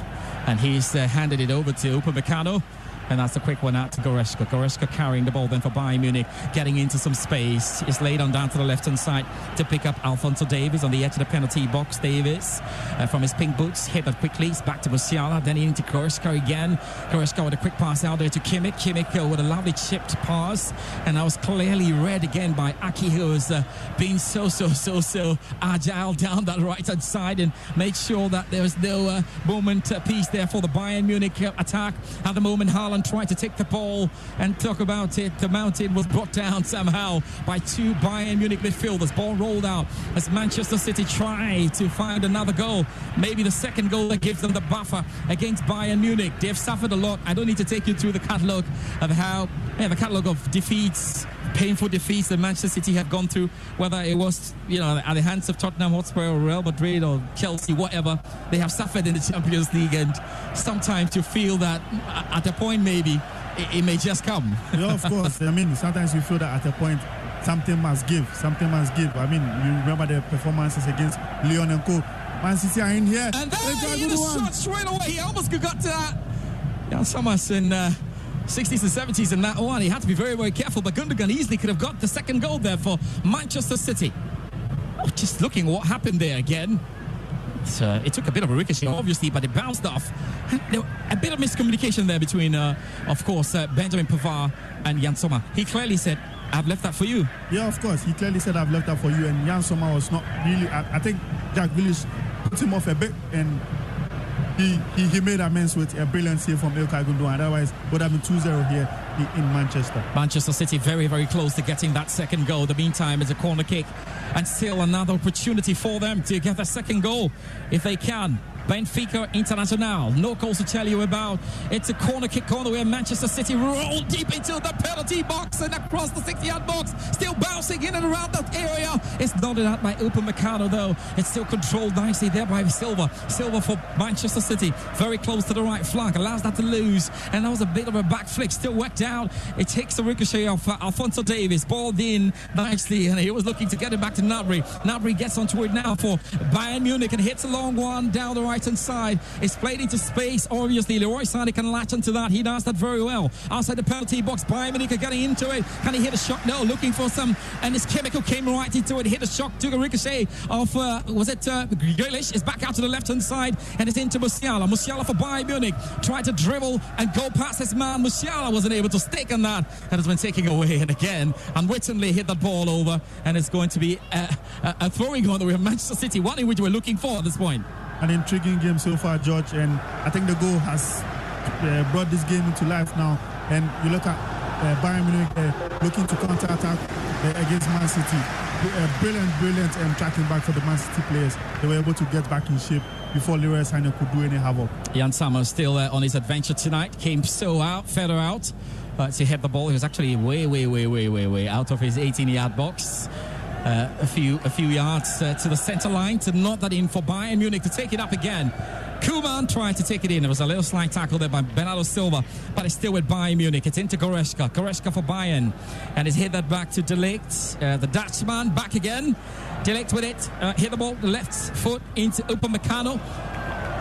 And he's handed it over to Upamecano. And that's a quick one out to Goretzka. Goretzka carrying the ball then for Bayern Munich, getting into some space. It's laid on down to the left-hand side to pick up Alphonso Davies on the edge of the penalty box. Davies from his pink boots, hit that quickly. It's back to Musiala, then into Goretzka again. Goretzka with a quick pass out there to Kimmich. Kimmich with a lovely chipped pass. And that was clearly read again by Aki, who was being so agile down that right-hand side and made sure that there was no moment piece there for the Bayern Munich attack. At the moment, Haaland tried to take the ball and talk about it. The mountain was brought down somehow by 2 Bayern Munich midfielders. Ball rolled out as Manchester City tried to find another goal. Maybe the second goal that gives them the buffer against Bayern Munich. They've suffered a lot. I don't need to take you through the catalogue of the catalogue of defeats, painful defeats that Manchester City have gone through, whether it was, at the hands of Tottenham Hotspur or Real Madrid or Chelsea, whatever, they have suffered in the Champions League, and sometimes you feel that at a point maybe it may just come. Yeah, of course. I mean, sometimes you feel that at a point something must give. I mean, you remember the performances against Lyon and Co. Man City are in here. And there he hit a shot straight away. He almost got to that. Jan Somers in 60s and 70s in that one. He had to be very, very careful, but Gundogan easily could have got the second goal there for Manchester City. Oh, just looking what happened there again. It took a bit of a ricochet, obviously, but it bounced off. A bit of miscommunication there between, of course, Benjamin Pavard and Jan Sommer. He clearly said, I've left that for you. Yeah, of course. He clearly said, I've left that for you. And Jan Sommer was not really... I think Jack Grealish put him off a bit, and he made amends with a brilliant save from Ilkay Gundogan. Otherwise, it would have been 2-0 here in Manchester. Manchester City very, very close to getting that second goal. The meantime, it's a corner kick, and still another opportunity for them to get the second goal if they can. Benfica Internacional, no goals to tell you about. It's a corner kick corner where Manchester City roll deep into the penalty box and across the 60-yard box, still bouncing in and around that area. It's nodded out by Upamecano though. It's still controlled nicely there by Silva for Manchester City, very close to the right flank, allows that to lose, and that was a bit of a back flick, still worked out. It takes the ricochet of Alphonso Davies, balled in nicely, and he was looking to get it back to Gnabry. Gnabry gets onto it now for Bayern Munich and hits a long one down the right hand side. It's played into space. Obviously, Leroy Sané can latch onto that. He does that very well. Outside the penalty box, Bayern Munich are getting into it. Can he hit a shot? No, looking for some. And this chemical came right into it. Hit a shot, took a ricochet of, Grealish is back out to the left-hand side, and it's into Musiala. Musiala for Bayern Munich. Tried to dribble and go past his man. Musiala wasn't able to stick on that. That has been taken away. And again, unwittingly hit that ball over. And it's going to be a throwing on the way of Manchester City, one in which we're looking for at this point. An intriguing game so far, George, and I think the goal has brought this game into life now. And you look at Bayern Munich looking to counter-attack against Man City. Brilliant tracking back for the Man City players. They were able to get back in shape before Leroy Sané could do any havoc. Jan Sommer still on his adventure tonight. Came further out to hit the ball. He was actually way out of his 18-yard box. A few yards to the centre line to knock that in for Bayern Munich to take it up again. Koeman tried to take it in. There was a little slight tackle there by Bernardo Silva, but it's still with Bayern Munich. It's into Goretzka. Goretzka for Bayern. And it's hit that back to De Ligt. The Dutchman back again. De Ligt with it. Hit the ball, the left foot into Upamecano.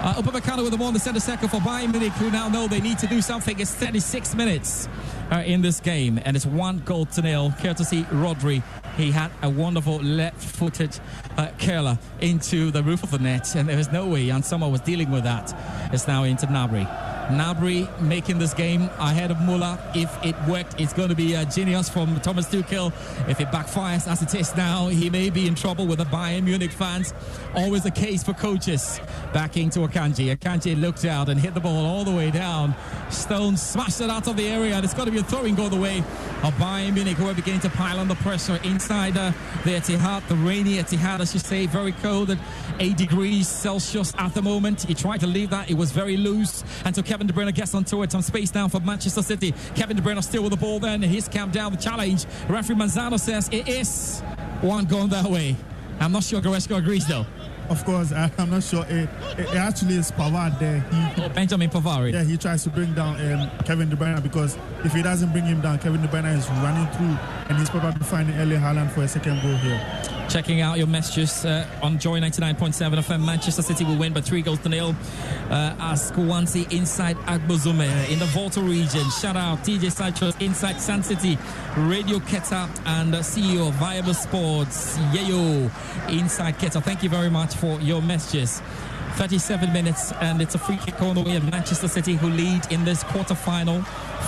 Upamecano with the ball in the centre circle for Bayern Munich, who now know they need to do something. It's 36 minutes in this game, and it's 1-0, courtesy Rodri. He had a wonderful left-footed curler into the roof of the net, and there was no way Jan Sommer was dealing with that. It's now into Gnabry. Gnabry making this game ahead of Muller. If it worked, it's going to be genius from Thomas Tuchel. If it backfires as it is now, he may be in trouble with the Bayern Munich fans. Always the case for coaches. Back into Akanji. Akanji looked out and hit the ball all the way down. Stone smashed it out of the area, and it's got to be a throwing goal the way of Bayern Munich, who are beginning to pile on the pressure inside the Etihad, the rainy Etihad, as you say, very cold at 8 degrees Celsius at the moment. He tried to leave that. It was very loose, and so Kevin De Bruyne gets onto it. Some space now for Manchester City. Kevin De Bruyne still with the ball then. He's camped down the challenge. Referee Manzano says it is one going that way. I'm not sure Goretzka agrees though. Of course, I'm not sure. It actually is Pavard there. Benjamin Pavard. Yeah, he tries to bring down Kevin De Bruyne, because if he doesn't bring him down, Kevin De Bruyne is running through, and he's probably finding Erling Haaland for a second goal here. Checking out your messages on Joy 99.7 FM. Manchester City will win by 3-0 as Kwanzi inside Agbozume in the Volta region. Shout out TJ Citrus inside Sun City, Radio Keta, and CEO of Viable Sports, Yayo, inside Keta. Thank you very much for your messages. 37 minutes, and it's a free kick on the way of Manchester City, who lead in this quarter-final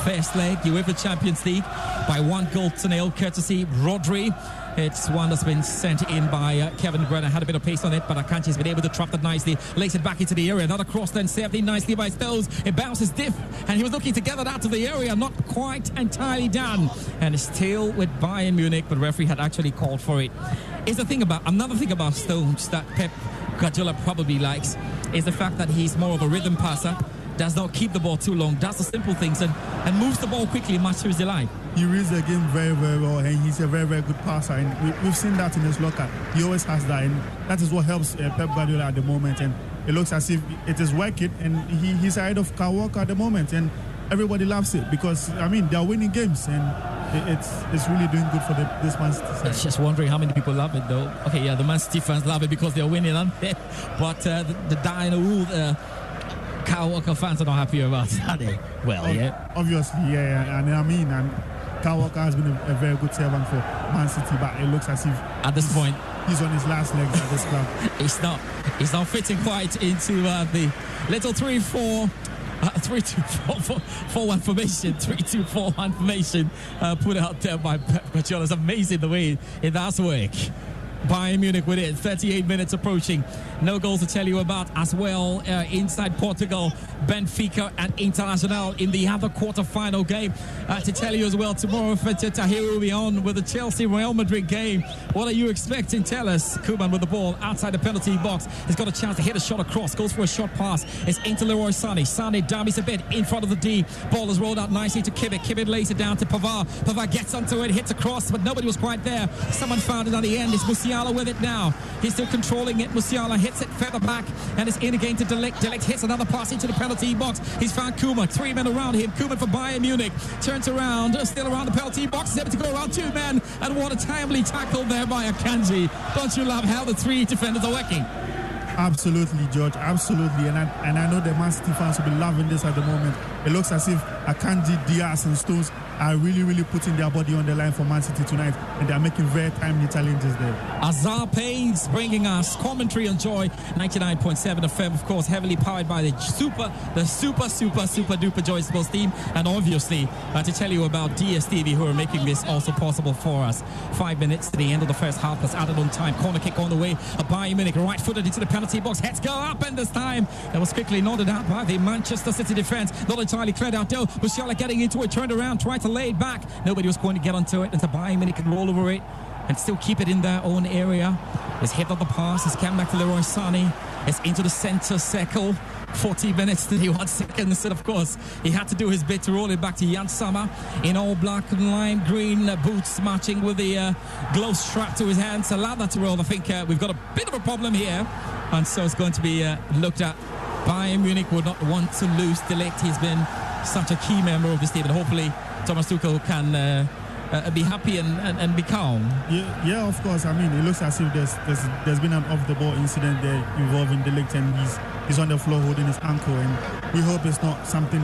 first leg, UEFA Champions League, by 1-0, courtesy Rodri. It's one that's been sent in by Kevin De Bruyne. Had a bit of pace on it, but Akanji's been able to trap that nicely, lace it back into the area. Another cross then saved in nicely by Stones. It bounces diff, and he was looking to get it out of the area, not quite entirely done. And it's still with Bayern Munich, but referee had actually called for it. Another thing about Stones that Pep Guardiola probably likes is the fact that he's more of a rhythm passer, does not keep the ball too long, does the simple things, and moves the ball quickly, much to his delight. he reads the game very, very well, and he's a very, very good passer. And we've seen that in his locker. He always has that, and that is what helps Pep Guardiola at the moment. And it looks as if it is working, and he's ahead of Kyle Walker at the moment. And everybody loves it because, I mean, they're winning games, and it's really doing good for this Man City side. It's just wondering how many people love it, though. Okay, yeah, the Man City fans love it because they're winning, aren't they? But the Dino Kyle Walker fans are not happy about it, are they? Well, yeah. Obviously, yeah. And I mean, Kyle Walker has been a very good servant for Man City, but it looks as if at this point he's on his last legs at this club. He's not fitting quite into the little 3-4. 3-2-4-1 formation, 3-2-4-1 formation put out there by Pep Guardiola. It's amazing the way it does work. Bayern Munich with it, 38 minutes approaching. No goals to tell you about as well. Inside Portugal, Benfica and Internacional in the other quarter-final game. To tell you as well, tomorrow Fatih Tahir will be on with the Chelsea-Real Madrid game. What are you expecting? Tell us. Koeman with the ball outside the penalty box. He's got a chance to hit a shot across. Goes for a short pass. It's into Leroy Sané. Sané dummies a bit in front of the D. Ball is rolled out nicely to Kimmich. Kimmich lays it down to Pavard. Pavard gets onto it, hits across, but nobody was quite there. Someone found it on the end. It's Musiala with it now. He's still controlling it. Musiala hits it further back, and it's in again to De Ligt. De Ligt hits another pass into the penalty box. He's found Koeman. 3 men around him. Koeman for Bayern Munich. Turns around, still around the penalty box. He's able to go around 2 men, and what a timely tackle there by Akanji. Don't you love how the 3 defenders are working? Absolutely, George. Absolutely. And I know the Man City fans will be loving this at the moment. It looks as if Akanji, Diaz and Stones are really, really putting their body on the line for Man City tonight, and they're making very timely challenges there. Azar Pains bringing us commentary on Joy 99.7 FM, of course, heavily powered by the super duper Joy Sports team, and obviously to tell you about DSTV, who are making this also possible for us. 5 minutes to the end of the first half. That's added on time. Corner kick on the way. Bayern Munich right-footed into the penalty box. Heads go up, and this time that was quickly nodded out by the Manchester City defence. Not entirely cleared out though. Musiala getting into it, turned around, tried to lay it back. Nobody was going to get onto it, and the Bayern Munich can roll over it and still keep it in their own area. It's hit on the pass. It's come back to Leroy Sané. It's into the centre circle. 40 minutes, 31 seconds. And of course, he had to do his bit to roll it back to Jan Sommer in all black and lime green boots, matching with the glove strapped to his hands. Allow that to roll. I think we've got a bit of a problem here, and so it's going to be looked at. Bayern Munich would not want to lose De Ligt. He's been such a key member of this team, and hopefully Thomas Tuchel can be happy and be calm. Yeah, of course. I mean, it looks as if there's been an off-the-ball incident there involving De Ligt, and he's on the floor holding his ankle, and we hope it's not something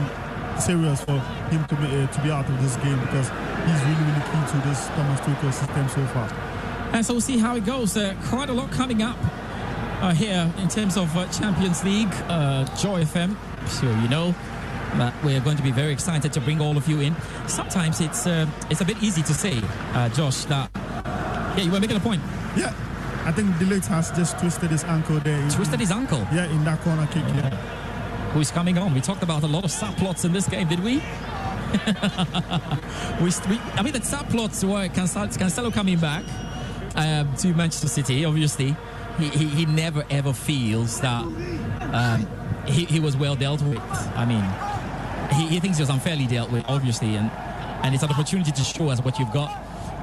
serious for him to be out of this game, because he's really, really key to this Thomas Tuchel system so far. And so we'll see how it goes. Quite a lot coming up here in terms of Champions League. Joy FM, sure you know. But we're going to be very excited to bring all of you in. Sometimes it's a bit easy to say, Josh, that... Yeah, you were making a point. Yeah, I think De Ligt has just twisted his ankle there. Twisted his ankle? Yeah, in that corner kick, yeah. Who's coming on? We talked about a lot of subplots in this game, did we? I mean, the subplots were Cancelo coming back to Manchester City, obviously. He never, ever feels that he was well dealt with. I mean... He thinks he was unfairly dealt with, obviously, and it's an opportunity to show us what you've got.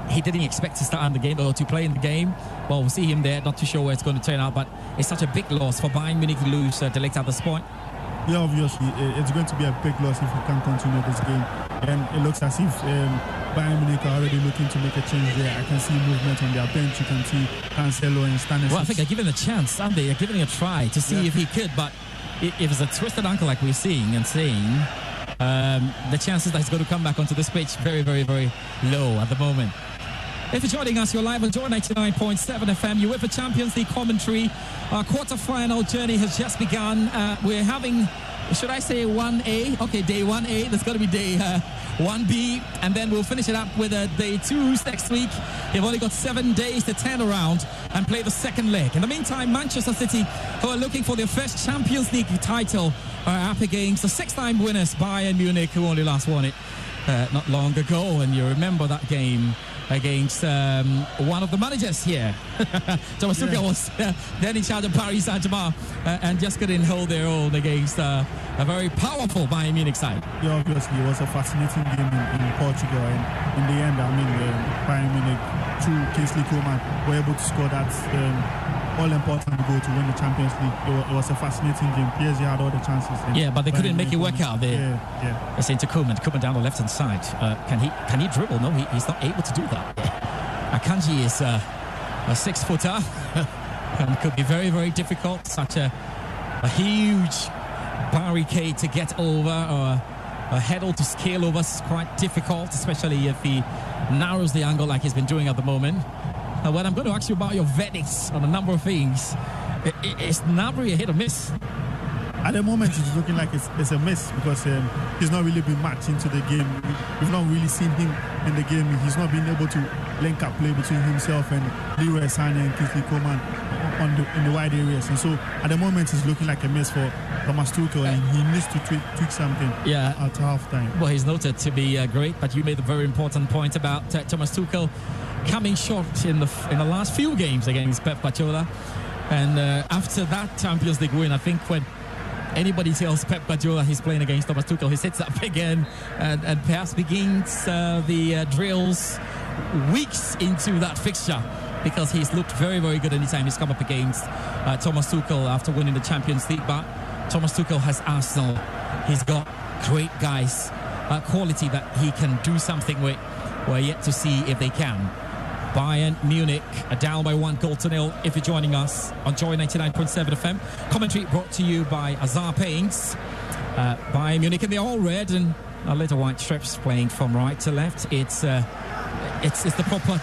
He didn't expect to start in the game or to play in the game. Well, we'll see him there. Not too sure where it's going to turn out, but it's such a big loss for Bayern Munich to lose De Ligt at this point. Yeah, obviously, it's going to be a big loss if we can't continue this game. And it looks as if Bayern Munich are already looking to make a change there. I can see movement on their bench. You can see Cancelo and Stanisic. Well, I think they're giving a chance, aren't they? They're giving it a try to see if he could, but if it's a twisted ankle like we're seeing and saying... the chances that he's going to come back onto this pitch very, very, very low at the moment. If you're joining us, you're live on Joy 99.7 FM. You're with a Champions League commentary. Our quarter-final journey has just begun. We're having, should I say 1A? Okay, day 1A. There's got to be day 1B. And then we'll finish it up with day 2 next week. They've only got 7 days to turn around and play the second leg. In the meantime, Manchester City, who are looking for their first Champions League title, are up against the 6-time winners Bayern Munich, who only last won it not long ago. And you remember that game against one of the managers here. Thomas Tuchel was then in charge of Paris Saint-Germain and just couldn't hold their own against a very powerful Bayern Munich side. Yeah, obviously it was a fascinating game in Portugal, and in the end, I mean, Bayern Munich, through Kingsley Coman, were able to score that all-important goal to win the Champions League. It was a fascinating game. PSG had all the chances. Yeah, but they couldn't make it work out there. Yeah. It's into Coman down the left-hand side. Can he dribble? No, he's not able to do that. Akanji is a 6-footer and could be very, very difficult. Such a huge barricade to get over, or a hurdle to scale over is quite difficult, especially if he narrows the angle like he's been doing at the moment. Well, I'm going to ask you about your verdicts on a number of things. Is Gnabry a hit or miss? At the moment, it's looking like it's a miss because he's not really been matched into the game. We've not really seen him in the game. He's not been able to link up play between himself and Leroy Sané and Kingsley Coman in the wide areas. And so, at the moment, it's looking like a miss for Thomas Tuchel, and he needs to tweak something at half-time. Well, he's noted to be great, but you made a very important point about Thomas Tuchel coming short in the last few games against Pep Guardiola. And after that Champions League win, I think when anybody tells Pep Guardiola he's playing against Thomas Tuchel, he sits up again and perhaps begins the drills weeks into that fixture, because he's looked very, very good anytime he's come up against Thomas Tuchel after winning the Champions League. But Thomas Tuchel has Arsenal. He's got great guys, quality that he can do something with. We're yet to see if they can. Bayern Munich are down by 1-0. If you're joining us on Joy 99.7 FM, commentary brought to you by Azar Paints. Bayern Munich, and they're all red and a little white strips playing from right to left. It's the proper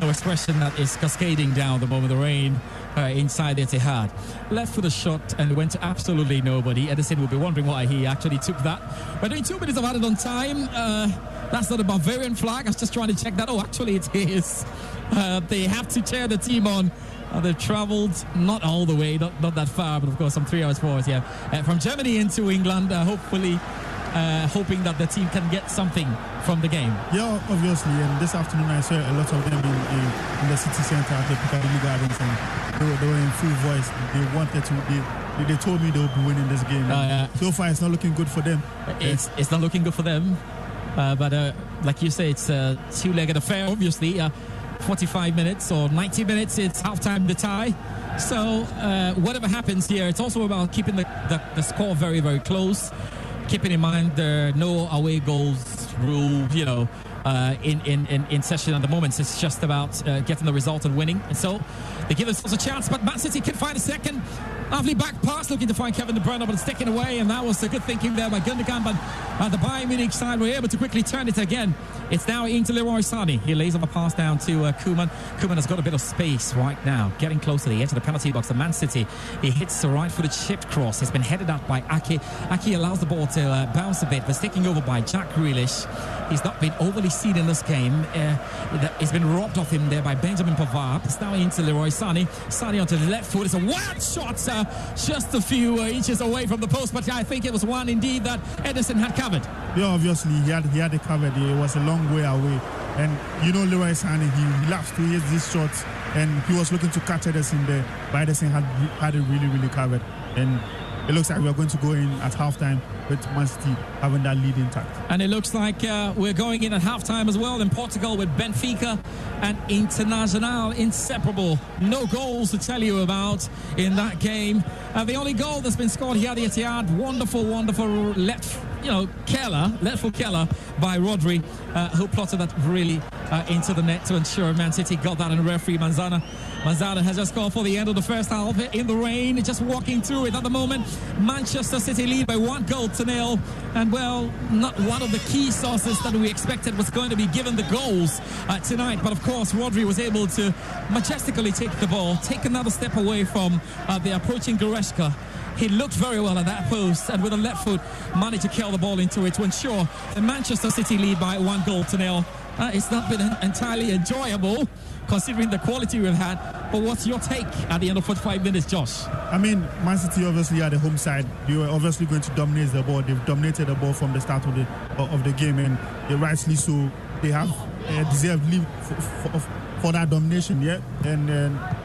expression that is cascading down the moment the rain inside the Etihad. Left for the shot and went to absolutely nobody. Edison will be wondering why he actually took that. We're doing 2 minutes of added on time. That's not a Bavarian flag. I was just trying to check that. Oh, actually it is. They have to cheer the team on. They've travelled not all the way, not that far, but of course some 3 hours forward. From Germany into England, hopefully hoping that the team can get something from the game. Yeah, obviously. And this afternoon I saw a lot of them in the city centre at the Piccadilly Gardens, and they were in full voice. They wanted to. They told me they would be winning this game. So far, it's not looking good for them. It's not looking good for them. But like you say, it's a two-legged affair, obviously. 45 minutes or 90 minutes, it's half-time the tie. So whatever happens here, it's also about keeping the score very, very close. Keeping in mind the no away goals rule, in session at the moment. It's just about getting the result and winning. And so they give themselves a chance, but Man City can find a second. Lovely back pass, looking to find Kevin De Bruyne, but it's taken away, and that was a good thinking there by Gundogan. But the Bayern Munich side were able to quickly turn it again. It's now into Leroy Sané. He lays off a pass down to Koeman. Koeman has got a bit of space right now, getting close to the edge of the penalty box. The Man City, he hits the right-footed chipped cross. It's been headed out by Ake. Ake allows the ball to bounce a bit, but it's taken over by Jack Grealish. He's not been overly seen in this game. He's been robbed off him there by Benjamin Pavard. It's now into Leroy Sané. Sané onto the left foot. It's a wild shot, just a few inches away from the post, but I think it was one indeed that Edison had covered. Yeah, obviously he had it covered. It was a long way away, and Leroy Sané, he loves to hit these shots, and he was looking to catch Edison there, but Edison had it really, really covered. And it looks like we are going to go in at halftime with Man City having that lead intact. And it looks like we're going in at halftime as well in Portugal with Benfica and Internacional inseparable. No goals to tell you about in that game. The only goal that's been scored here at the Etihad, wonderful left foot Keller by Rodri, who plotted that really into the net to ensure Man City got that, and referee Manzana has just scored for the end of the first half in the rain, just walking through it at the moment. Manchester City lead by 1-0. And well, not one of the key sources that we expected was going to be given the goals tonight, but of course Rodri was able to majestically take the ball, take another step away from the approaching Goretzka. He looked very well at that post, and with a left foot managed to kill the ball into it to ensure the Manchester City lead by 1-0. It's not been entirely enjoyable considering the quality we've had, but what's your take at the end of 45 minutes, Josh? I mean, Man City obviously are the home side. They were obviously going to dominate the ball. They've dominated the ball from the start of the game, and rightly so. They have deserved leave for that domination, yeah. And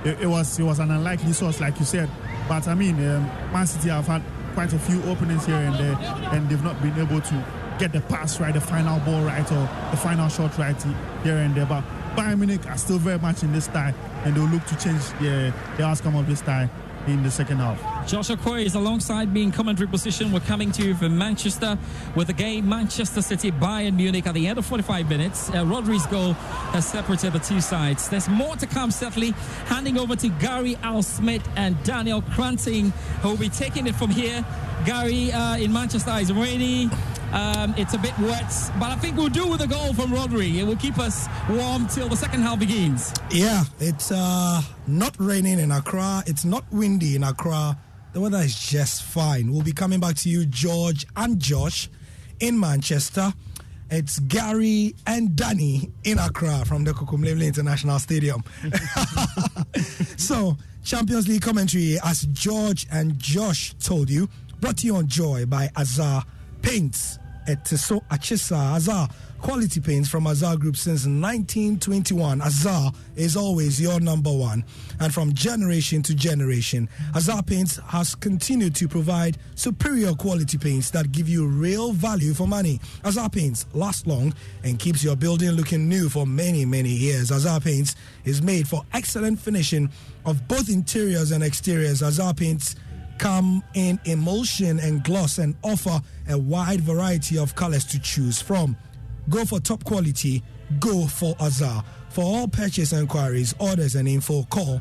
it was an unlikely source, like you said. But I mean, Man City have had quite a few openings here and there, and they've not been able to get the pass right, the final ball right, or the final shot right here and there. But Bayern Munich are still very much in this tie, and they'll look to change the outcome of this tie in the second half. Josh Okoye is alongside me in commentary position. We're coming to you from Manchester with the game Manchester City Bayern Munich at the end of 45 minutes. Rodri's goal has separated the two sides. There's more to come, certainly. Handing over to Gary Al-Smith and Daniel Cranting, who will be taking it from here. Gary, in Manchester, is rainy. It's a bit wet, but I think we'll do with a goal from Rodri. It will keep us warm till the second half begins. Yeah, it's not raining in Accra. It's not windy in Accra. The weather is just fine. We'll be coming back to you, George and Josh, in Manchester. It's Gary and Danny in Accra from the Kukumlele International Stadium. So, Champions League commentary, as George and Josh told you, brought to you on Joy by Azar Paints. Etiso Achisa. Azar, quality paints from Azar Group since 1921. Azar is always your number one. And from generation to generation, Azar Paints has continued to provide superior quality paints that give you real value for money. Azar Paints last long and keeps your building looking new for many, many years. Azar Paints is made for excellent finishing of both interiors and exteriors. Azar Paints come in emulsion and gloss and offer a wide variety of colors to choose from. Go for top quality, go for Azar. For all purchase inquiries, orders and info, call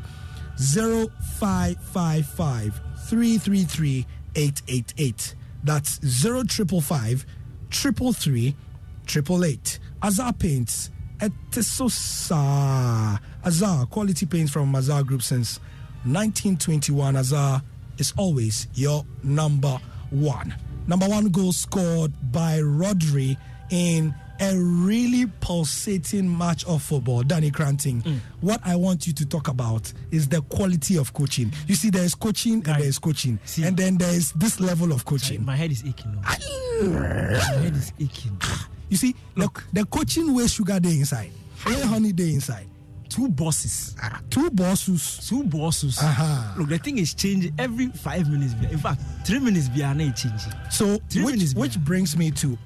0555 333 888. That's 0555 333 888. Azar Paints at Tesosa. Azar, quality paints from Azar Group since 1921. Azar is always your number one. Number one goal scored by Rodri in a really pulsating match of football. Danny Cranting, what I want you to talk about is the quality of coaching. You see, there is coaching and there is coaching. See, and then there is this level of coaching. My head is aching. My head is aching. You see, look, the coaching where sugar day inside, where honey day inside. Two bosses. Two bosses. Look, the thing is changing every 5 minutes. In fact, 3 minutes behind it changing. So, which brings me to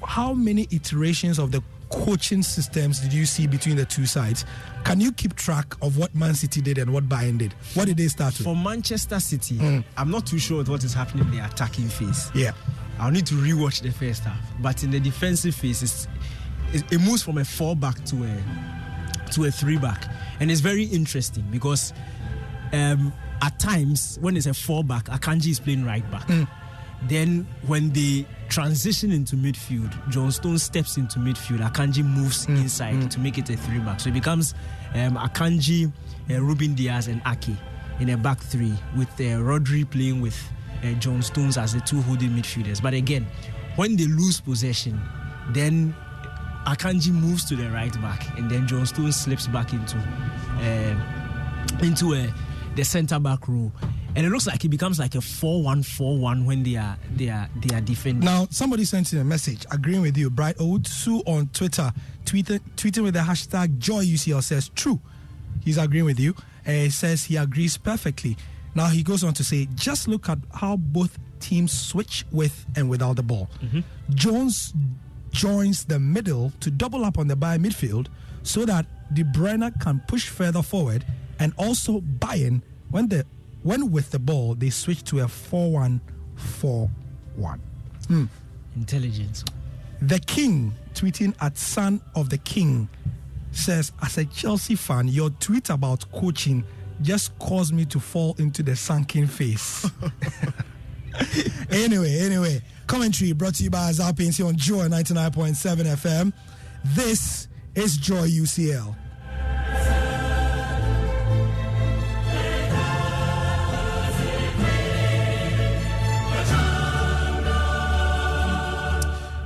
how many iterations of the coaching systems did you see between the two sides? Can you keep track of what Man City did and what Bayern did? What did they start with? For Manchester City, I'm not too sure what is happening in the attacking phase. Yeah. I'll need to rewatch the first half. But in the defensive phase, it moves from a 4-back to a 3-back, and it's very interesting because at times when it's a 4-back, Akanji is playing right back. Then when they transition into midfield, John Stones steps into midfield, Akanji moves inside to make it a 3-back. So it becomes Akanji, Ruben Diaz and Ake in a back three, with Rodri playing with John Stones as the two holding midfielders. But again, when they lose possession, then Akanji moves to the right back, and then John Stones slips back into the centre back role, and it looks like it becomes like a 4-1-4-1 when they are defending. Now, somebody sent in a message agreeing with you. Bright Oudsu on Twitter tweeting with the hashtag JoyUCL says true. He's agreeing with you. He says he agrees perfectly. Now he goes on to say, just look at how both teams switch with and without the ball. Jones joins the middle to double up on the Bayern midfield so that De Bruyne can push further forward, and also Bayern, when with the ball, they switch to a 4-1-4-1. Intelligence. The King, tweeting at Son of the King, says, as a Chelsea fan, your tweet about coaching just caused me to fall into the sunken face. Anyway, commentary brought to you by Azar Paints on Joy 99.7 FM. This is Joy UCL.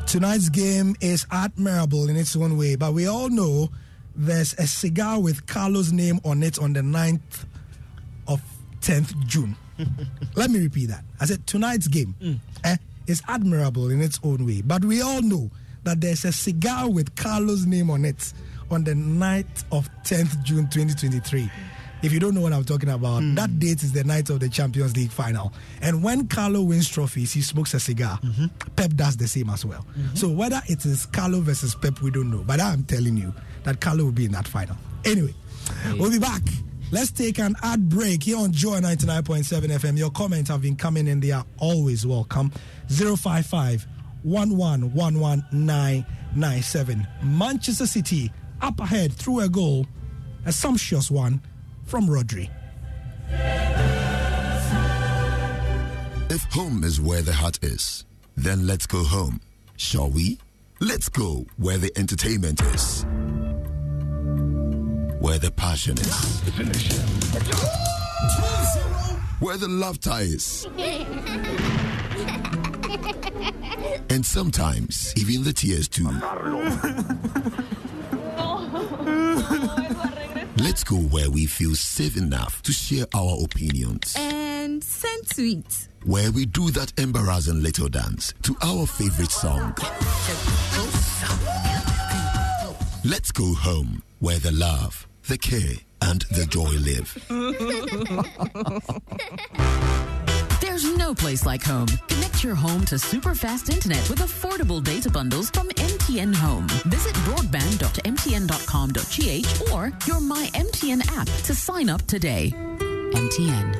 Tonight's game is admirable in its own way, but we all know there's a cigar with Carlo's name on it on the 9th of 10th June. Let me repeat that. I said tonight's game is admirable in its own way, but we all know that there's a cigar with Carlo's name on it on the night of 10th June 2023. If you don't know what I'm talking about, that date is the night of the Champions League final. And when Carlo wins trophies, he smokes a cigar. Pep does the same as well. So whether it is Carlo versus Pep, we don't know. But I'm telling you that Carlo will be in that final. Anyway, we'll be back. Let's take an ad break here on Joy 99.7 FM. Your comments have been coming in. They are always welcome. 055 1111997. Manchester City up ahead through a goal, a sumptuous one from Rodri. If home is where the heart is, then let's go home. Shall we? Let's go where the entertainment is. Where the passion is. Where the laughter is. And sometimes even the tears too. Let's go where we feel safe enough to share our opinions. And send tweets. Where we do that embarrassing little dance to our favorite song. Let's go home where the love, the care, and the joy live. There's no place like home. Connect your home to super fast internet with affordable data bundles from MTN Home. Visit broadband.mtn.com.gh or your My MTN app to sign up today. MTN.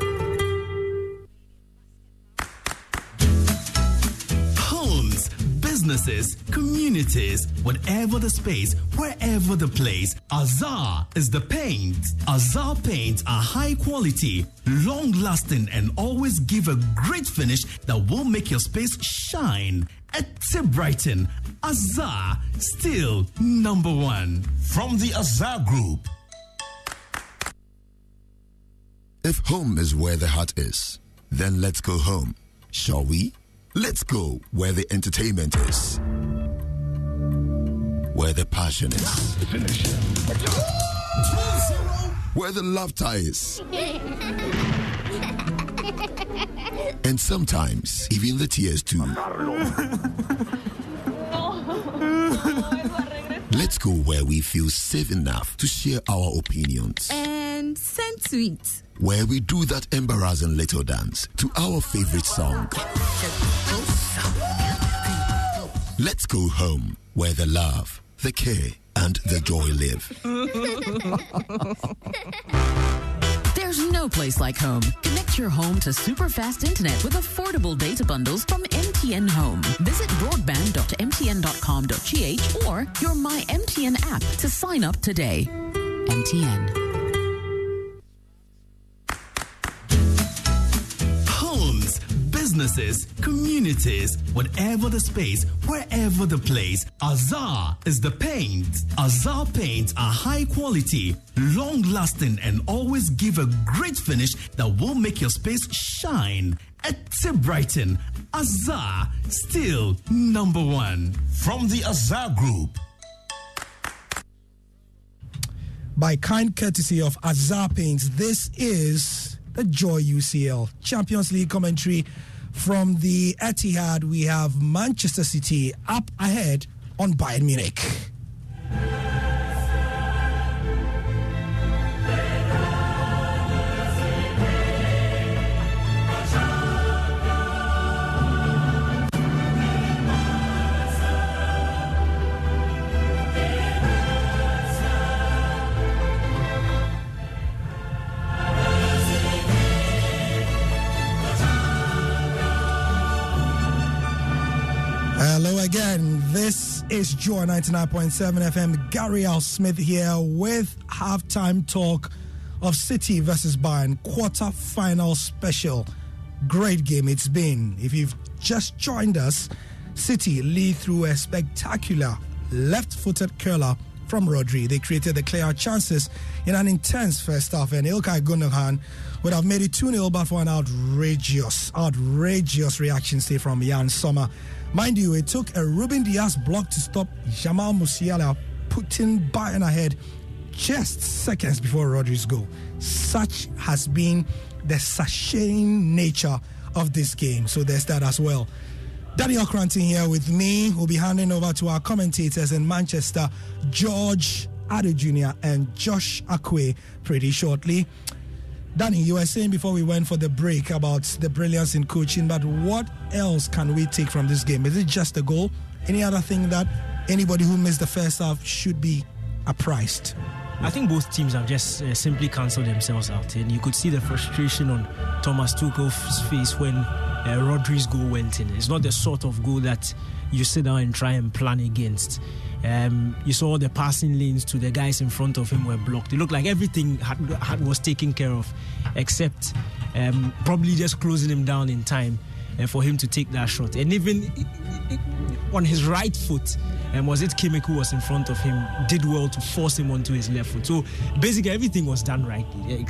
Homes, businesses, communities, whatever the space, wherever the place, Azar is the paint. Azar paints are high quality, long lasting, and always give a great finish that will make your space shine. At Brighton, Azar, still number one. From the Azar Group. If home is where the heart is, then let's go home. Shall we? Let's go where the entertainment is. Where the passion is. Where the laughter is. And sometimes even the tears too. Let's go where we feel safe enough to share our opinions. And send tweets. Where we do that embarrassing little dance to our favorite song. Let's go home where the love, the care, and the joy live. There's no place like home. Connect your home to super fast internet with affordable data bundles from MTN Home. Visit broadband.mtn.com.gh or your My MTN app to sign up today. MTN. Homes, businesses, communities, whatever the space, wherever the place, Azar is the paint. Azar paints are high quality, long lasting, and always give a great finish that will make your space shine. At Brighton, Azar, still number one. From the Azar Group. By kind courtesy of Azar Paints, this is the Joy UCL Champions League commentary from the Etihad. We have Manchester City up ahead on Bayern Munich. Hello again. This is Joy 99.7 FM. Gary Al Smith here with halftime talk of City versus Bayern quarter-final special. Great game it's been. If you've just joined us, City lead through a spectacular left-footed curler from Rodri. They created the clear chances in an intense first half, and Ilkay Gundogan would have made it 2-0 but for an outrageous reaction stay from Jan Sommer. Mind you, it took a Ruben Diaz block to stop Jamal Musiala, putting Bayern ahead just seconds before Rodri's goal. Such has been the sashaying nature of this game. So there's that as well. Daniel Cranton here with me. We'll be handing over to our commentators in Manchester, George Ado Jr. and Josh Akwe, pretty shortly. Danny, you were saying before we went for the break about the brilliance in coaching, but what else can we take from this game? Is it just a goal? Any other thing that anybody who missed the first half should be apprised? I think both teams have just simply cancelled themselves out, and you could see the frustration on Thomas Tuchel's face when Rodri's goal went in. It's not the sort of goal that you sit down and try and plan against. You saw the passing lanes to the guys in front of him were blocked. It looked like everything was taken care of, except probably just closing him down in time for him to take that shot. And even on his right foot, was it Kimmich who was in front of him, did well to force him onto his left foot. So basically everything was done right,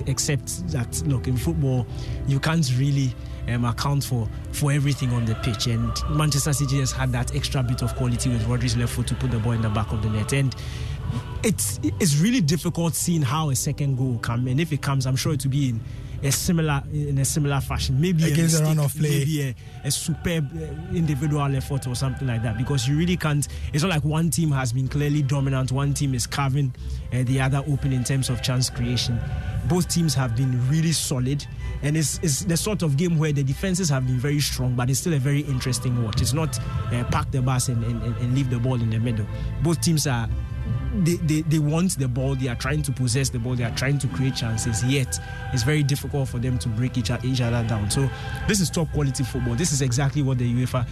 except that, look, in football, you can't really account for everything on the pitch, and Manchester City has had that extra bit of quality with Rodri's left foot to put the ball in the back of the net, and it's really difficult seeing how a second goal will come, and if it comes, I'm sure it will be in a similar fashion, maybe against a run of play, maybe a superb individual effort or something like that, because you really can't. It's not like one team has been clearly dominant, one team is carving the other open in terms of chance creation. Both teams have been really solid, and it's the sort of game where the defenses have been very strong, but it's still a very interesting watch. It's not pack the bus and leave the ball in the middle. Both teams are they want the ball, they are trying to possess the ball, they are trying to create chances, yet it's very difficult for them to break each other down. So this is top quality football. This is exactly what the UEFA